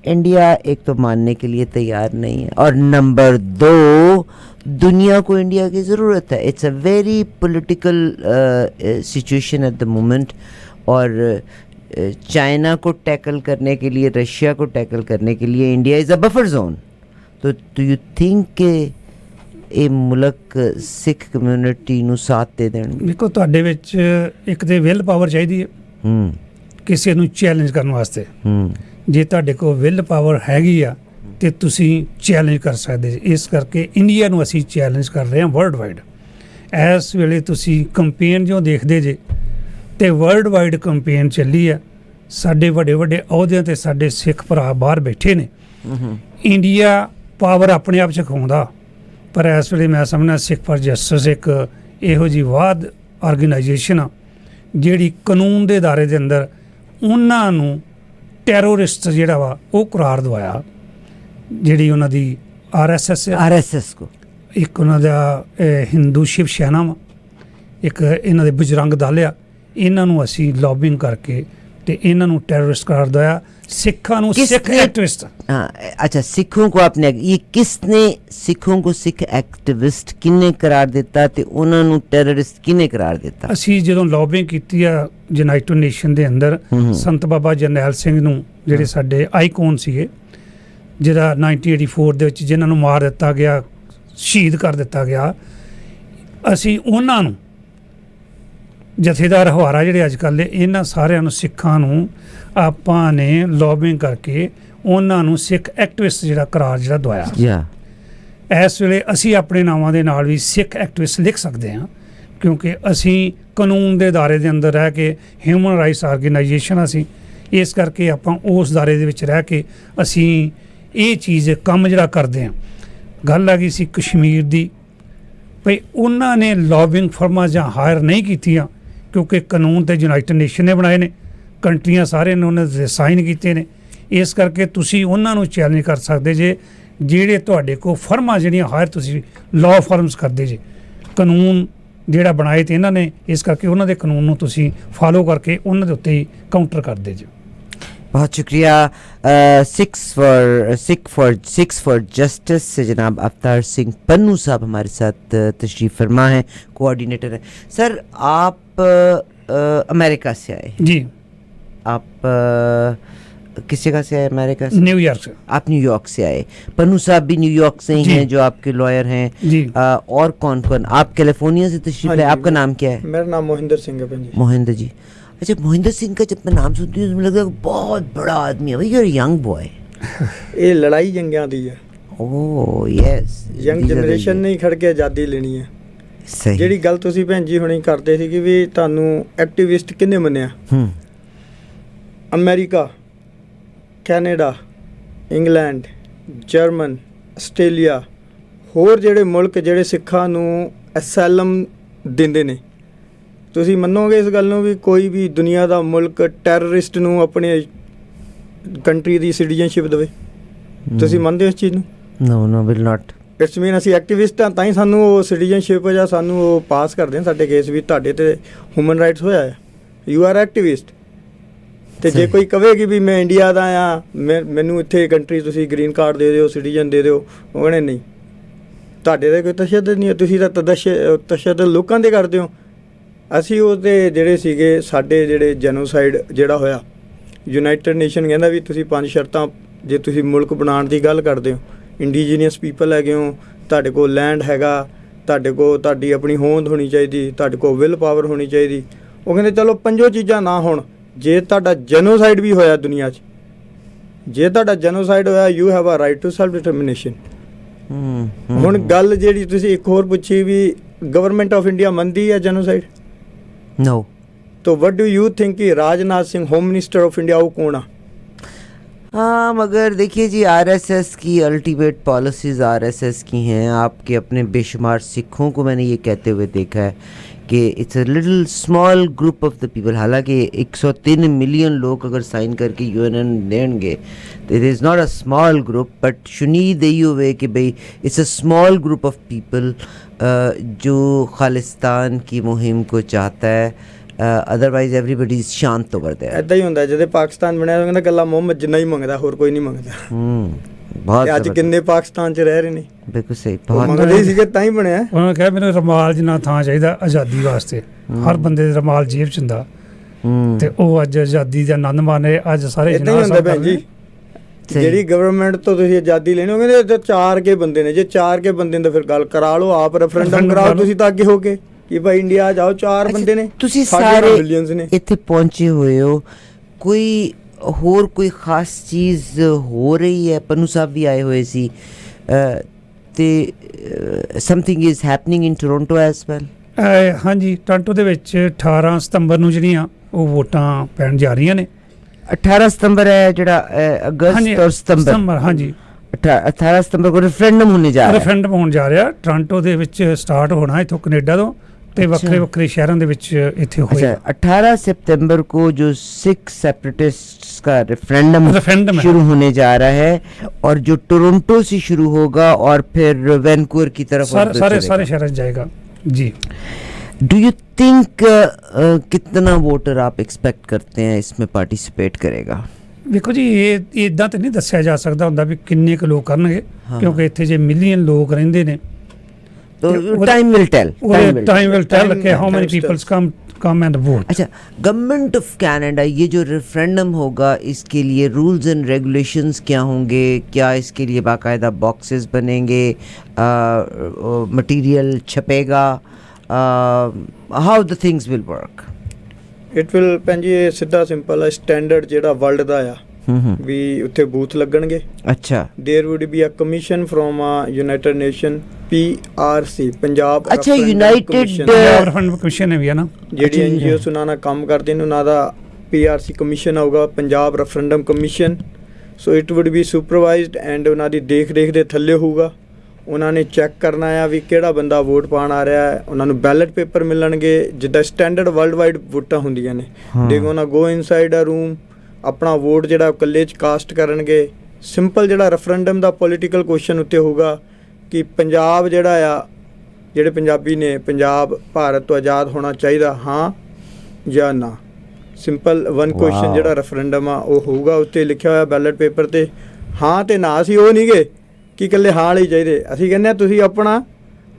इंडिया एक तो मानने के लिए तैयार नहीं है और नंबर 2 दुनिया को इंडिया की ज़रूरत है। It's a very political situation at the moment और चाइना को टैकल करने के लिए, रशिया को टैकल करने के लिए India is a buffer zone. तो डू यू थिंक कि ਇਹ ਮੁਲਕ ਸਿੱਖ ਕਮਿਊਨਿਟੀ ਨੂੰ ਸਾਥ ਦੇ ਦੇਣ? ਦੇਖੋ ਤੁਹਾਡੇ ਵਿੱਚ ਇੱਕ ਤੇ ਵਿਲ ਪਾਵਰ ਚਾਹੀਦੀ ਹੈ ਕਿਸੇ ਨੂੰ ਚੈਲੰਜ ਕਰਨ ਵਾਸਤੇ। ਜੇ ਤੁਹਾਡੇ ਕੋਲ ਵਿਲ ਪਾਵਰ ਹੈਗੀ ਆ ਤੇ ਤੁਸੀਂ ਚੈਲੰਜ ਕਰ ਸਕਦੇ ਜੀ। ਇਸ ਕਰਕੇ ਇੰਡੀਆ ਨੂੰ ਅਸੀਂ ਚੈਲੰਜ ਕਰ ਰਹੇ ਹਾਂ ਵਰਲਡ ਵਾਈਡ। ਇਸ ਵੇਲੇ ਤੁਸੀਂ ਕੰਪੇਨ ਜੋ ਦੇਖਦੇ ਜੇ ਤੇ ਵਰਲਡ ਵਾਈਡ ਕੰਪੇਨ ਚੱਲੀ ਆ। ਸਾਡੇ ਵੱਡੇ ਵੱਡੇ ਅਹੁਦਿਆਂ ਤੇ ਸਾਡੇ ਸਿੱਖ ਭਰਾ ਬਾਹਰ ਬੈਠੇ ਨੇ। ਇੰਡੀਆ ਪਾਵਰ ਆਪਣੇ ਆਪ 'ਚ ਖਵਾਉਂਦਾ, ਪਰ ਇਸ ਵੇਲੇ ਮੈਂ ਸਮਝਦਾ ਸਿੱਖ ਫਾਰ ਜਸਟਿਸ ਇੱਕ ਇਹੋ ਜਿਹੀ ਵਾਦ ਆਰਗੇਨਾਈਜੇਸ਼ਨ ਆ ਜਿਹੜੀ ਕਾਨੂੰਨ ਦੇ ਦਾਇਰੇ ਦੇ ਅੰਦਰ ਉਹਨਾਂ ਨੂੰ ਟੈਰੋਰਿਸਟ ਜਿਹੜਾ ਵਾ ਉਹ ਕਰਾਰ ਦਵਾਇਆ। ਜਿਹੜੀ ਉਹਨਾਂ ਦੀ ਆਰਐਸਐਸ ਕੋ ਇੱਕ ਉਹਨਾਂ ਦਾ ਹਿੰਦੂ ਸ਼ਿਵ ਸੈਨਾ ਵਾ, ਇੱਕ ਇਹਨਾਂ ਦੇ ਬਜਰੰਗ ਦਲ ਆ, ਇਹਨਾਂ ਨੂੰ ਅਸੀਂ ਲੌਬਿੰਗ ਕਰਕੇ ਤੇ ਇਹਨਾਂ ਨੂੰ ਟੈਰਰਿਸਟ करार दिया। सिखों ਨੂੰ सिख एक्टिविस्ट। अच्छा, सिखों को आपने ये किसने सिखों को सिख एक्टिविस्ट किने करार दिता ते उन्हां ਨੂੰ ਟੈਰਰਿਸਟ ਕਿਨੇ करार दिता? ਅਸੀਂ ਜਦੋਂ ਲੌਬਿੰਗ ਕੀਤੀ ਆ ਯੂਨਾਈਟਿਡ ਨੇਸ਼ਨ ਦੇ ਅੰਦਰ ਸੰਤ ਬਾਬਾ ਜਰਨੈਲ ਸਿੰਘ ਨੂੰ ਜਿਹੜੇ ਸਾਡੇ ਆਈਕਨ ਸੀਗੇ, ਜਿਹੜਾ 1984 ਦੇ ਵਿੱਚ ਜਿਨ੍ਹਾਂ ਨੂੰ ਮਾਰ ਦਿੱਤਾ ਗਿਆ, ਸ਼ਹੀਦ ਕਰ ਦਿੱਤਾ ਗਿਆ, ਅਸੀਂ ਉਹਨਾਂ ਨੂੰ ਜਥੇਦਾਰ ਹਵਾਰਾ ਜਿਹੜੇ ਅੱਜ ਕੱਲ੍ਹ ਦੇ ਇਹਨਾਂ ਸਾਰਿਆਂ ਨੂੰ ਸਿੱਖਾਂ ਨੂੰ ਆਪਾਂ ਨੇ ਲੌਬਿੰਗ ਕਰਕੇ ਉਹਨਾਂ ਨੂੰ ਸਿੱਖ ਐਕਟਿਵਿਸਟ ਜਿਹੜਾ ਕਰਾਰ ਜਿਹੜਾ ਦਵਾਇਆ। ਇਸ ਵੇਲੇ ਅਸੀਂ ਆਪਣੇ ਨਾਵਾਂ ਦੇ ਨਾਲ ਵੀ ਸਿੱਖ ਐਕਟਿਵਿਸਟ ਲਿਖ ਸਕਦੇ ਹਾਂ ਕਿਉਂਕਿ ਅਸੀਂ ਕਾਨੂੰਨ ਦੇ ਦਾਇਰੇ ਦੇ ਅੰਦਰ ਰਹਿ ਕੇ ਹਿਊਮਨ ਰਾਈਟਸ ਆਰਗੇਨਾਈਜੇਸ਼ਨ ਅਸੀਂ, ਇਸ ਕਰਕੇ ਆਪਾਂ ਉਸ ਦਾਇਰੇ ਦੇ ਵਿੱਚ ਰਹਿ ਕੇ ਅਸੀਂ ਇਹ ਚੀਜ਼ ਕੰਮ ਜਿਹੜਾ ਕਰਦੇ ਹਾਂ। ਗੱਲ ਆ ਗਈ ਸੀ ਕਸ਼ਮੀਰ ਦੀ, ਭਈ ਉਹਨਾਂ ਨੇ ਲੌਬਿੰਗ ਫਰਮਾਂ ਜਾਂ ਹਾਇਰ ਨਹੀਂ ਕੀਤੀਆਂ ਕਿਉਂਕਿ ਕਾਨੂੰਨ ਤੇ ਯੂਨਾਈਟਿਡ ਨੇਸ਼ਨ ਨੇ ਬਣਾਏ ਨੇ, ਕੰਟਰੀਆਂ ਸਾਰਿਆਂ ਨੇ ਉਹਨਾਂ ਦੇ ਸਾਈਨ ਕੀਤੇ ਨੇ। ਇਸ ਕਰਕੇ ਤੁਸੀਂ ਉਹਨਾਂ ਨੂੰ ਚੈਲੰਜ ਕਰ ਸਕਦੇ ਜੇ ਜਿਹੜੇ ਤੁਹਾਡੇ ਕੋਲ ਫਰਮਾਂ ਜਿਹੜੀਆਂ ਹਾਇਰ ਤੁਸੀਂ ਲਾਅ ਫਰਮਸ ਕਰਦੇ ਜੇ, ਕਾਨੂੰਨ ਜਿਹੜਾ ਬਣਾਏ ਤੇ ਇਹਨਾਂ ਨੇ, ਇਸ ਕਰਕੇ ਉਹਨਾਂ ਦੇ ਕਾਨੂੰਨ ਨੂੰ ਤੁਸੀਂ ਫਾਲੋ ਕਰਕੇ ਉਹਨਾਂ ਦੇ ਉੱਤੇ ਹੀ ਕਾਊਂਟਰ ਕਰਦੇ ਜੇ। बहुत शुक्रिया। सिक्स फॉर जस्टिस से जनाब अवतार सिंह पन्नू साहब हमारे साथ तशरीफ़ फरमा हैं, कोऑर्डिनेटर हैं। सर आप अमेरिका से आए जी। आप किस जगह से आए अमेरिका से? न्यूयॉर्क से। आप न्यूयॉर्क से आए। पन्नू साहब भी न्यूयॉर्क से ही हैं जो आपके लॉयर हैं जी। और कौन कौन? आप कैलिफोर्निया से तशरीफ़ लाए। आपका नाम क्या है? मेरा नाम मोहिंदर सिंह है। मोहिंदर जी। अच्छा, मोहिंदर सिंह का जब मैं नाम सुनती हूँ तो मुझे लगता है बहुत बड़ा आदमी है। भाई यू आर यंग बॉय। ये लड़ाई जंगियां दी है। ओह यस, यंग जनरेशन ने खड़ के आज़ादी लेनी है। सही। ਜਿਹੜੀ ਗੱਲ ਤੁਸੀਂ ਭੈਣ ਜੀ ਹੁਣੀ ਕਰਦੇ ਸੀ ਕਿ ਵੀ ਤੁਹਾਨੂੰ ਐਕਟਿਵਿਸਟ ਕਿੰਨੇ ਮੰਨਿਆ? America, Canada, England, German, Australia, ਹੋਰ ਜਿਹੜੇ ਮੁਲਕ ਜਿਹੜੇ ਸਿੱਖਾਂ ਨੂੰ ਅਸਾਈਲਮ ਦਿੰਦੇ ਨੇ, ਤੁਸੀਂ ਮੰਨੋਗੇ ਇਸ ਗੱਲ ਨੂੰ ਵੀ ਕੋਈ ਵੀ ਦੁਨੀਆ ਦਾ ਮੁਲਕ ਟੈਰਰਿਸਟ ਨੂੰ ਆਪਣੇ ਕੰਟਰੀ ਦੀ ਸਿਟੀਜ਼ਨਸ਼ਿਪ ਦੇਵੇ? ਤੁਸੀਂ ਮੰਨਦੇ ਹੋ ਇਸ ਚੀਜ਼ ਨੂੰ? ਨੋ ਵਿਲ ਨਾਟ। ਇਟਸ ਮੀਨ ਅਸੀਂ ਐਕਟਿਵਿਸਟ ਹਾਂ ਤਾਂ ਹੀ ਸਾਨੂੰ ਉਹ ਸਿਟੀਜ਼ਨਸ਼ਿਪ ਜਾਂ ਸਾਨੂੰ ਉਹ ਪਾਸ ਕਰਦੇ ਨੇ ਸਾਡੇ ਕੇਸ ਵੀ ਤੁਹਾਡੇ ਤੇ ਹਿਊਮਨ ਰਾਈਟਸ ਹੋਇਆ ਹੈ, ਯੂ ਆਰ ਐਕਟਿਵਿਸਟ। ਅਤੇ ਜੇ ਕੋਈ ਕਹੇਗੀ ਵੀ ਮੈਂ ਇੰਡੀਆ ਦਾ ਹਾਂ, ਮੈਨੂੰ ਇੱਥੇ ਕੰਟਰੀ ਤੁਸੀਂ ਗ੍ਰੀਨ ਕਾਰਡ ਦੇ ਦਿਓ, ਸਿਟੀਜ਼ਨ ਦੇ ਦਿਓ, ਉਹ ਕਹਿੰਦੇ ਨਹੀਂ, ਤੁਹਾਡੇ 'ਤੇ ਕੋਈ ਤਸ਼ੱਦਦ ਨਹੀਂ ਹੈ, ਤੁਸੀਂ ਤਾਂ ਤਸ਼ੱਦਦ ਲੋਕਾਂ 'ਤੇ ਕਰਦੇ ਹੋ। ਅਸੀਂ ਉਹਦੇ ਜਿਹੜੇ ਸੀਗੇ ਸਾਡੇ ਜਿਹੜੇ ਜੈਨੋਸਾਈਡ ਜਿਹੜਾ ਹੋਇਆ, ਯੂਨਾਈਟਿਡ ਨੇਸ਼ਨ ਕਹਿੰਦਾ ਵੀ ਤੁਸੀਂ 5 ਸ਼ਰਤਾਂ ਜੇ ਤੁਸੀਂ ਮੁਲਕ ਬਣਾਉਣ ਦੀ ਗੱਲ ਕਰਦੇ ਹੋ, ਇੰਡੀਜੀਨੀਅਸ ਪੀਪਲ ਹੈਗੇ ਹੋ, ਤੁਹਾਡੇ ਕੋਲ ਲੈਂਡ ਹੈਗਾ, ਤੁਹਾਡੇ ਕੋਲ ਤੁਹਾਡੀ ਆਪਣੀ ਹੋਂਦ ਹੋਣੀ ਚਾਹੀਦੀ, ਤੁਹਾਡੇ ਕੋਲ ਵਿਲ ਪਾਵਰ ਹੋਣੀ ਚਾਹੀਦੀ। ਉਹ ਕਹਿੰਦੇ ਚਲੋ 5 ਚੀਜ਼ਾਂ ਨਾ ਹੋਣ, ਜੇ ਤੁਹਾਡਾ ਜੈਨੋਸਾਈਡ ਵੀ ਹੋਇਆ ਦੁਨੀਆ 'ਚ, ਜੇ ਤੁਹਾਡਾ ਜੈਨੋਸਾਈਡ ਹੋਇਆ you have a right to self determination. ਹੁਣ ਗੱਲ ਜਿਹੜੀ ਤੁਸੀਂ ਇੱਕ ਹੋਰ ਪੁੱਛੀ ਵੀ ਗਵਰਨਮੈਂਟ ਆਫ ਇੰਡੀਆ ਮੰਨਦੀ ਹੈ ਜੈਨੋਸਾਈਡ? ਨੋ। तो व्हाट डू यू थिंक कि Rajnath Singh home minister of India वो कौन आ? हाँ, मगर देखिए जी, आरएसएस की अल्टीमेट पॉलिसीज़ आरएसएस की हैं। आपके अपने बेशुमार सिखों को मैंने ये कहते हुए देखा है कि it's a little small group of the people. हालांकि 103 मिलियन लोग अगर साइन करके यूएनएन देंगे तो it is not a small group, but शुनीद यही हुए कि भाई it's a small group of people जो खालिस्तान की मुहिम को चाहता है। अदरवाइज एवरीबडी इज शांत ओवर देयर। ਇਦਾਂ ਹੀ ਹੁੰਦਾ ਜਦੋਂ ਪਾਕਿਸਤਾਨ ਬਣਿਆ ਕਹਿੰਦਾ ਕੱਲਾ ਮੁਹੰਮਦ ਜਿੰਨਾ ਹੀ ਮੰਗਦਾ, ਹੋਰ ਕੋਈ ਨਹੀਂ ਮੰਗਦਾ। बहुत ਤੇ ਅੱਜ ਕਿੰਨੇ ਪਾਕਿਸਤਾਨ 'ਚ ਰਹਿ ਰਹੇ ਨੇ, बिल्कुल सही, ਉਹ बहुत ਮੰਗਦੇ ਹੀ ਸੀਗੇ ਤਾਂ ਹੀ ਬਣਿਆ। ਉਹਨਾਂ ਨੇ ਕਿਹਾ ਮੈਨੂੰ ਰਮਾਲ ਜਿੰਨਾ ਥਾਂ ਚਾਹੀਦਾ ਆਜ਼ਾਦੀ ਵਾਸਤੇ, ਹਰ ਬੰਦੇ ਦੇ ਰਮਾਲ ਜੇਬ 'ਚ ਹੁੰਦਾ, ਤੇ ਉਹ ਅੱਜ ਆਜ਼ਾਦੀ ਦਾ ਆਨੰਦ ਮਾਣੇ। ਅੱਜ ਸਾਰੇ ਇਦਾਂ ਹੀ ਹੁੰਦਾ ਭੈਣ ਜੀ, ਜਿਹੜੀ ਗਵਰਨਮੈਂਟ ਤੋਂ ਤੁਸੀਂ ਆਜ਼ਾਦੀ ਲੈਣੀ ਹੋ ਕਹਿੰਦੇ ਤੇ 4 ਕੇ ਬੰਦੇ ਨੇ, ਜੇ 4 ਕੇ ਬੰਦੇ ਨੇ ਤਾਂ ਫਿਰ ਗੱਲ ਕਰਾ ਲਓ, ਆਪ ਰੈਫਰੈਂਡਮ ਕਰਾਓ ਤੁਸੀਂ ਤਾਂ ਅੱਗੇ ਹੋ ਕੇ ਕਿ ਭਾਈ ਇੰਡੀਆ ਜਾਓ, 4 ਬੰਦੇ ਨੇ, ਤੁਸੀਂ ਸਾਡੇ ਸਾਰੇ ਮਿਲੀਅਨਸ ਨੇ। ਇੱਥੇ ਪਹੁੰਚੇ ਹੋਏ ਹੋ, ਕੋਈ ਹੋਰ ਕੋਈ ਖਾਸ ਚੀਜ਼ ਹੋ ਰਹੀ ਹੈ? ਪੰਨੂ ਸਾਹਿਬ ਵੀ ਆਏ ਹੋਏ ਸੀ ਤੇ something is happening in Toronto as well. ਹਾਂਜੀ, ਟੋਰਾਂਟੋ ਦੇ ਵਿੱਚ 18 ਸਤੰਬਰ ਨੂੰ ਜਿਹੜੀਆਂ ਉਹ ਵੋਟਾਂ ਪੈਣ ਜਾ ਰਹੀਆਂ ਨੇ। 18 ਸਤੰਬਰ ਹੈ ਜਿਹੜਾ ਅਗਸਤ ਔਰ ਸਤੰਬਰ। ਹਾਂਜੀ, 18 ਸਤੰਬਰ को रेफरेंडम होने जा रहा है। ਰੈਫਰੈਂਡਮ ਹੋਣ ਜਾ ਰਿਹਾ ਟੋਰਾਂਟੋ ਦੇ ਵਿੱਚ, ਸਟਾਰਟ ਹੋਣਾ ਇੱਥੋਂ ਕੈਨੇਡਾ ਤੋਂ, ਤੇ ਵੱਖਰੇ ਵੱਖਰੇ ਸ਼ਹਿਰਾਂ ਦੇ ਵਿੱਚ ਇੱਥੇ ਹੋਇਆ। अच्छा, 18 सितंबर को जो सिख सेपरेटिस्ट्स का रेफरेंडम शुरू होने जा रहा है और जो टोरंटो से शुरू होगा और फिर वैनकूवर की तरफ सारे शहर जाएगा जी। डू यू थिंक कितना वोटर आप एक्सपेक्ट करते हैं इसमें पार्टिसिपेट करेगा? ਵੇਖੋ ਜੀ, ਇਹ ਇਦਾਂ ਤਾਂ ਨਹੀਂ ਦੱਸਿਆ ਜਾ ਸਕਦਾ ਹੁੰਦਾ ਵੀ ਕਿੰਨੇ ਕੁ ਲੋਕ ਕਰਨਗੇ, ਕਿਉਂਕਿ ਇੱਥੇ ਜੇ ਮਿਲੀਅਨ ਲੋਕ ਰਹਿੰਦੇ ਨੇ तो टाइम विल टेल कि how many peoples come and vote. अच्छा, गवर्नमेंट ऑफ कनाडा, ये जो रेफरेंडम होगा इसके लिए रूल्स एंड रेगुलेशंस क्या होंगे? क्या इसके लिए बाकायदा बॉक्सेस बनेंगे, मटेरियल छपेगा? How the things will work? It will ਭੈਣ ਜੀ ਇਹ ਸਿੱਧਾ ਸਿੰਪਲ ਹੈ, ਸਟੈਂਡਰਡ ਜਿਹੜਾ ਵਰਲਡ ਦਾ ਆ ਵੀ ਉੱਥੇ ਬੂਥ ਲੱਗਣਗੇ। अच्छा, there would be a commission from united nation PRC, Punjab अच्छा, यूनाइटेड ਰੈਫਰੈਂਡਮ ਕਮਿਸ਼ਨ ਹੈ ਵੀ ਹੈ ਨਾ, ਜਿਹੜੀ NGO ਉਹਨਾਂ ਨਾਲ ਕੰਮ ਕਰਦੇ ਨੇ, ਉਹਨਾਂ ਦਾ PRC ਕਮਿਸ਼ਨ ਆਊਗਾ, Punjab referendum commission. So it would B ਸੁਪਰਵਾਈਜ਼ਡ and ਉਹਨਾਂ ਦੀ ਦੇਖ ਰੇਖ ਦੇ ਥੱਲੇ ਹੋਊਗਾ। ਉਹਨਾਂ ਨੇ ਚੈੱਕ ਕਰਨਾ ਆ ਵੀ ਕਿਹੜਾ ਬੰਦਾ ਵੋਟ ਪਾਉਣ ਆ ਰਿਹਾ ਹੈ। ਉਹਨਾਂ ਨੂੰ ਬੈਲਟ ਪੇਪਰ ਮਿਲਣਗੇ ਜਿੱਦਾਂ ਸਟੈਂਡਰਡ ਵਰਲਡ ਵਾਈਡ ਵੋਟਾਂ ਹੁੰਦੀਆਂ ਨੇ। ਦੇ ਗੋਨਾ ਗੋ ਇਨਸਾਈਡ ਅ ਰੂਮ, ਆਪਣਾ ਵੋਟ ਜਿਹੜਾ ਇਕੱਲੇ 'ਚ ਕਾਸਟ ਕਰਨਗੇ। ਸਿੰਪਲ ਜਿਹੜਾ ਰੈਫਰੈਂਡਮ ਦਾ ਪੋਲੀਟੀਕਲ ਕੁਐਸਚਨ ਉੱਤੇ ਹੋਊਗਾ ਕਿ ਪੰਜਾਬ ਜਿਹੜਾ ਆ, ਜਿਹੜੇ ਪੰਜਾਬੀ ਨੇ, ਪੰਜਾਬ ਭਾਰਤ ਤੋਂ ਆਜ਼ਾਦ ਹੋਣਾ ਚਾਹੀਦਾ, ਹਾਂ ਜਾਂ ਨਾ। ਸਿੰਪਲ ਵਨ ਕੁਐਸਚਨ ਜਿਹੜਾ ਰੈਫਰੈਂਡਮ ਆ ਉਹ ਹੋਊਗਾ, ਉੱਤੇ ਲਿਖਿਆ ਹੋਇਆ ਬੈਲਟ ਪੇਪਰ ਤੇ ਹਾਂ ਤੇ ਨਾ। ਅਸੀਂ ਉਹ ਨਹੀਂ ਗਏ ਕਿ ਇਕੱਲੇ ਹਾਂ ਵਾਲੇ ਚਾਹੀਦੇ, ਅਸੀਂ ਕਹਿੰਦੇ ਹਾਂ ਤੁਸੀਂ ਆਪਣਾ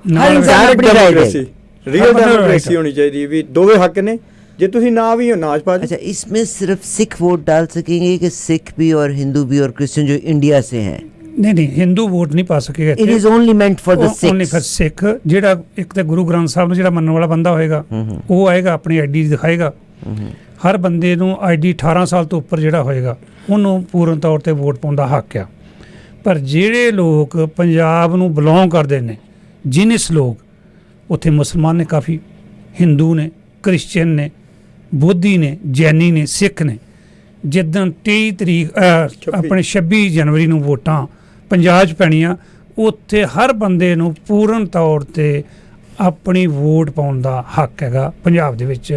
ਡੈਮੋਕ੍ਰੇਸੀ, ਰੀਅਲ ਡੈਮੋਕ੍ਰੇਸੀ ਹੋਣੀ ਚਾਹੀਦੀ ਵੀ ਦੋਵੇਂ ਹੱਕ ਨੇ। ਜੇ ਤੁਸੀਂ ਨਾ ਵੀ ਹੋ नाच पाज। अच्छा, इसमें सिर्फ सिख वोट डाल सकेंगे कि सिख भी और हिंदू भी और क्रिश्चियन जो इंडिया से हैं? नहीं, हिंदू वोट नहीं पा सकेगा। It is only meant for the six. Only for Sikh. ਜਿਹੜਾ ਇੱਕ ਤੇ ਗੁਰੂ ਗ੍ਰੰਥ ਸਾਹਿਬ ਨੂੰ ਜਿਹੜਾ ਮੰਨਣ ਵਾਲਾ ਬੰਦਾ ਹੋਏਗਾ ਉਹ ਆਏਗਾ, ਆਪਣੀ ਆਈਡੀ ਦਿਖਾਏਗਾ। ਹਰ ਬੰਦੇ ਨੂੰ ਆਈਡੀ 18 ਸਾਲ ਤੋਂ ਉੱਪਰ ਜਿਹੜਾ ਹੋਏਗਾ ਉਹਨੂੰ ਪੂਰਨ ਤੌਰ ਤੇ ਵੋਟ ਪਾਉਣ ਦਾ ਹੱਕ ਆ। ਪਰ ਜਿਹੜੇ ਲੋਕ ਪੰਜਾਬ ਨੂੰ ਬਿਲੋਂਗ ਕਰਦੇ ਨੇ, ਜਿਨਸ ਲੋਕ, ਉੱਥੇ ਮੁਸਲਮਾਨ ਨੇ ਕਾਫੀ, ਹਿੰਦੂ ਨੇ, ਕ੍ਰਿਸਚੀਅਨ ਨੇ, ਬੋਧੀ ਨੇ, ਜੈਨੀ ਨੇ, ਸਿੱਖ ਨੇ। ਜਿੱਦਣ 23 ਤਰੀਕ ਆਪਣੇ 26 ਜਨਵਰੀ ਨੂੰ ਵੋਟਾਂ ਪੰਜਾਬ 'ਚ ਪੈਣੀਆਂ, ਉੱਥੇ ਹਰ ਬੰਦੇ ਨੂੰ ਪੂਰਨ ਤੌਰ 'ਤੇ ਆਪਣੀ ਵੋਟ ਪਾਉਣ ਦਾ ਹੱਕ ਹੈਗਾ ਪੰਜਾਬ ਦੇ ਵਿੱਚ